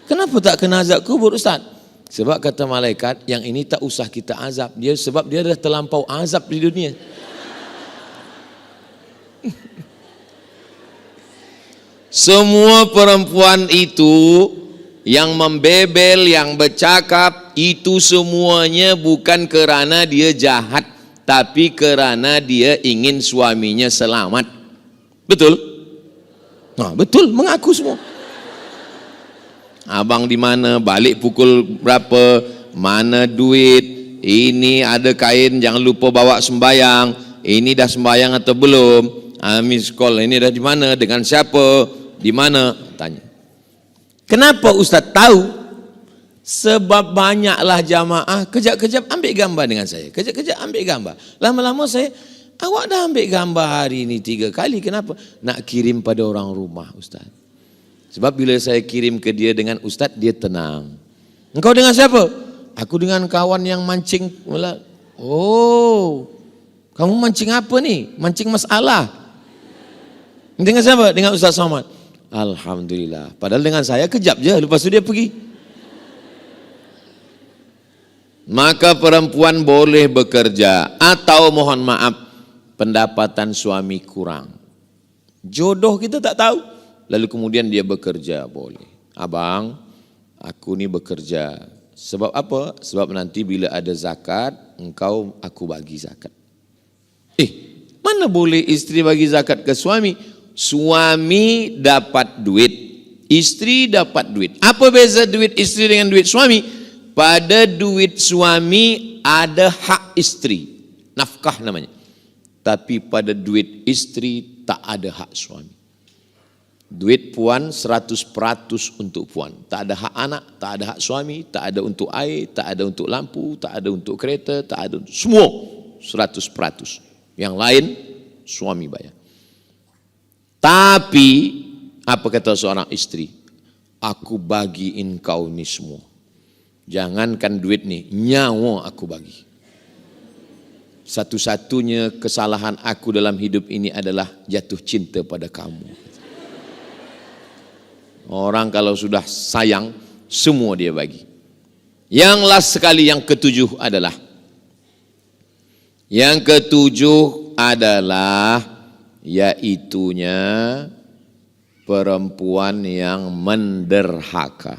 Kenapa tak kena azab kubur, Ustaz? Sebab kata malaikat, yang ini tak usah kita azab. Sebab dia dah terlampau azab di dunia. Semua perempuan itu yang membebel, yang bercakap, itu semuanya bukan kerana dia jahat, tapi kerana dia ingin suaminya selamat. Betul? Nah, betul, mengaku semua. Abang di mana, balik pukul berapa, mana duit, ini ada kain, jangan lupa bawa sembayang, ini dah sembayang atau belum, miss call, ini dah di mana, dengan siapa, di mana, tanya. Kenapa Ustaz tahu? Sebab banyaklah jamaah kejap-kejap ambil gambar dengan saya, kejap-kejap ambil gambar. Lama-lama saya, awak dah ambil gambar hari ini 3 kali, kenapa? Nak kirim pada orang rumah Ustaz. Sebab bila saya kirim ke dia dengan Ustaz, dia tenang. Engkau dengan siapa? Aku dengan kawan yang mancing. Oh, kamu mancing apa nih? Mancing masalah. Dengan siapa? Dengan Ustaz Somad. Alhamdulillah. Padahal dengan saya kejap je, lepas tu dia pergi. Maka perempuan boleh bekerja atau mohon maaf, pendapatan suami kurang. Jodoh kita tak tahu. Lalu kemudian dia bekerja, boleh. Abang, aku ni bekerja. Sebab apa? Sebab nanti bila ada zakat, aku bagi zakat. Mana boleh isteri bagi zakat ke suami? Suami dapat duit, isteri dapat duit. Apa beza duit isteri dengan duit suami? Pada duit suami ada hak isteri, nafkah namanya. Tapi pada duit isteri tak ada hak suami. Duit puan 100% untuk puan. Tak ada hak anak, tak ada hak suami, tak ada untuk air, tak ada untuk lampu, tak ada untuk kereta, tak ada untuk semua 100%. Yang lain suami bayar. Tapi apa kata seorang istri? Aku bagi engkau ni semua. Jangankan duit ni, nyawa aku bagi. Satu-satunya kesalahan aku dalam hidup ini adalah jatuh cinta pada kamu. Orang kalau sudah sayang, semua dia bagi. Yang last sekali, yang ketujuh adalah yaitunya perempuan yang menderhaka.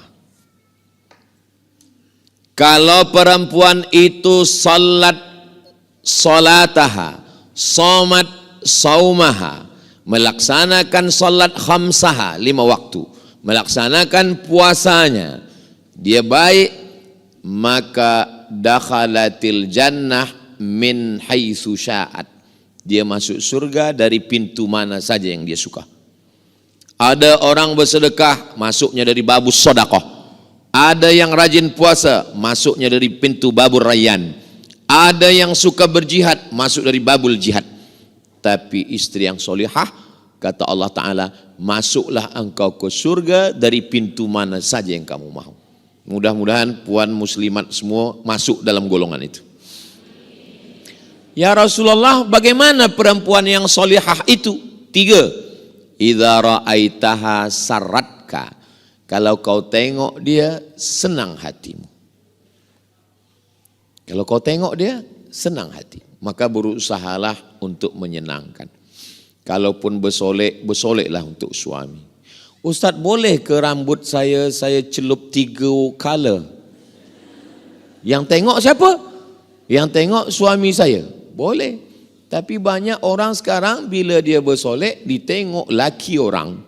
Kalau perempuan itu salataha, somat saumaha, melaksanakan salat khamsaha 5 waktu, melaksanakan puasanya, dia baik, maka dakhalatil jannah min haitsu sya'at. Dia masuk surga dari pintu mana saja yang dia suka. Ada orang bersedekah, masuknya dari babus sedekah. Ada yang rajin puasa, masuknya dari pintu babur rayyan. Ada yang suka berjihad, masuk dari babul jihad. Tapi istri yang solihah, kata Allah Ta'ala, masuklah engkau ke surga dari pintu mana saja yang kamu mahu. Mudah-mudahan puan muslimat semua masuk dalam golongan itu. Ya Rasulullah, bagaimana perempuan yang solihah itu? 3. Idza ra'aitaha sarratka. Kalau kau tengok dia, senang hatimu. Kalau kau tengok dia, senang hati. Maka berusahalah untuk menyenangkan. Kalaupun bersoleklah untuk suami. Ustaz, boleh ke rambut saya celup 3 color? Yang tengok siapa? Yang tengok suami saya. Boleh. Tapi banyak orang sekarang bila dia bersolek, ditengok laki orang.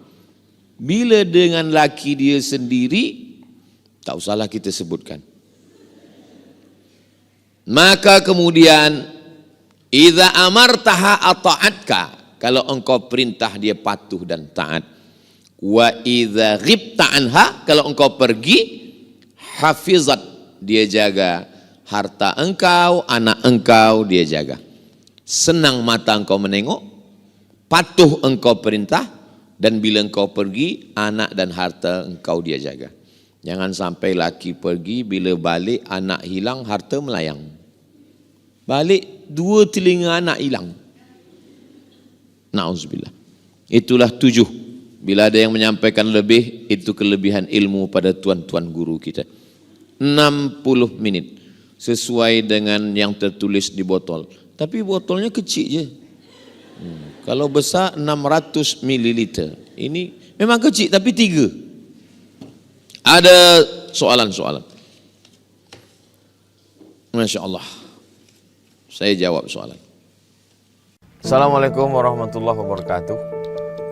Bila dengan laki dia sendiri, tak usahlah kita sebutkan. Maka kemudian, idza amartaha ata'atka. Kalau engkau perintah dia patuh dan taat. Wa idza ghibta anha. Kalau engkau pergi, hafizat, dia jaga. harta engkau, anak engkau dia jaga. Senang mata engkau menengok, patuh engkau perintah, dan bila engkau pergi, anak dan harta engkau dia jaga. Jangan sampai laki pergi, bila balik anak hilang, harta melayang. Balik 2 telinga anak hilang. Na'udzubillah. Itulah 7. Bila ada yang menyampaikan lebih, itu kelebihan ilmu pada tuan-tuan guru kita. 60 menit. Sesuai dengan yang tertulis di botol. Tapi botolnya kecil je. Kalau besar 600 ml. Ini memang kecil tapi 3. Ada soalan-soalan. Masya Allah. Saya jawab soalan. Assalamualaikum warahmatullahi wabarakatuh.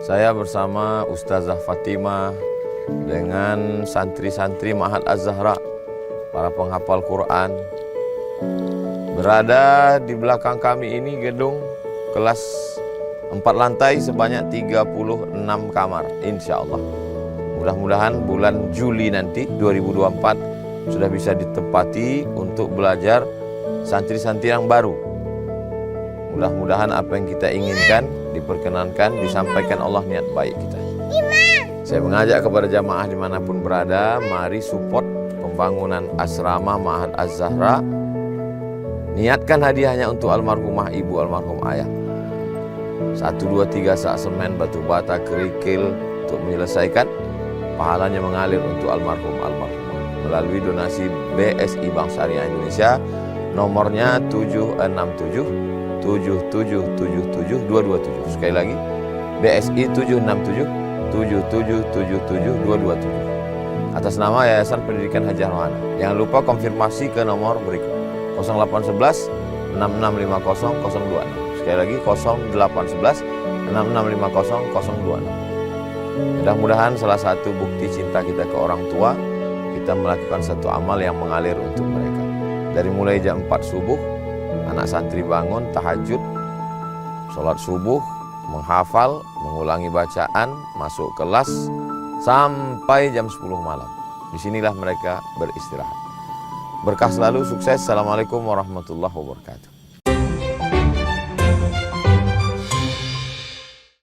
Saya bersama Ustazah Fatimah dengan santri-santri Ma'had Az-Zahra, para penghafal Quran. Berada di belakang kami ini gedung kelas 4 lantai sebanyak 36 kamar, insya Allah. Mudah-mudahan bulan Juli nanti 2024 sudah bisa ditempati untuk belajar santri-santri yang baru. Mudah-mudahan apa yang kita inginkan diperkenankan, disampaikan Allah niat baik kita. Saya mengajak kepada jamaah dimanapun berada, mari support pembangunan asrama Ma'had Az-Zahra. Niatkan hadiahnya untuk almarhumah ibu, almarhum ayah. 1, 2, 3 sak semen, batu bata, kerikil untuk menyelesaikan. Pahalanya mengalir untuk almarhumah melalui donasi BSI Bank Syariah Indonesia, nomornya 767 7777 227. Sekali lagi, BSI 767 7777 227 atas nama Yayasan Pendidikan Haji Rohana. Jangan lupa konfirmasi ke nomor berikut 0811 6650 026. Sekali lagi 0811 6650 026. Mudah-mudahan salah satu bukti cinta kita ke orang tua, kita melakukan satu amal yang mengalir untuk mereka. Dari mulai jam 4 subuh, anak santri bangun, tahajud, sholat subuh, menghafal, mengulangi bacaan, masuk kelas, sampai jam 10 malam. Disinilah mereka beristirahat. Berkah selalu, sukses. Assalamualaikum warahmatullahi wabarakatuh.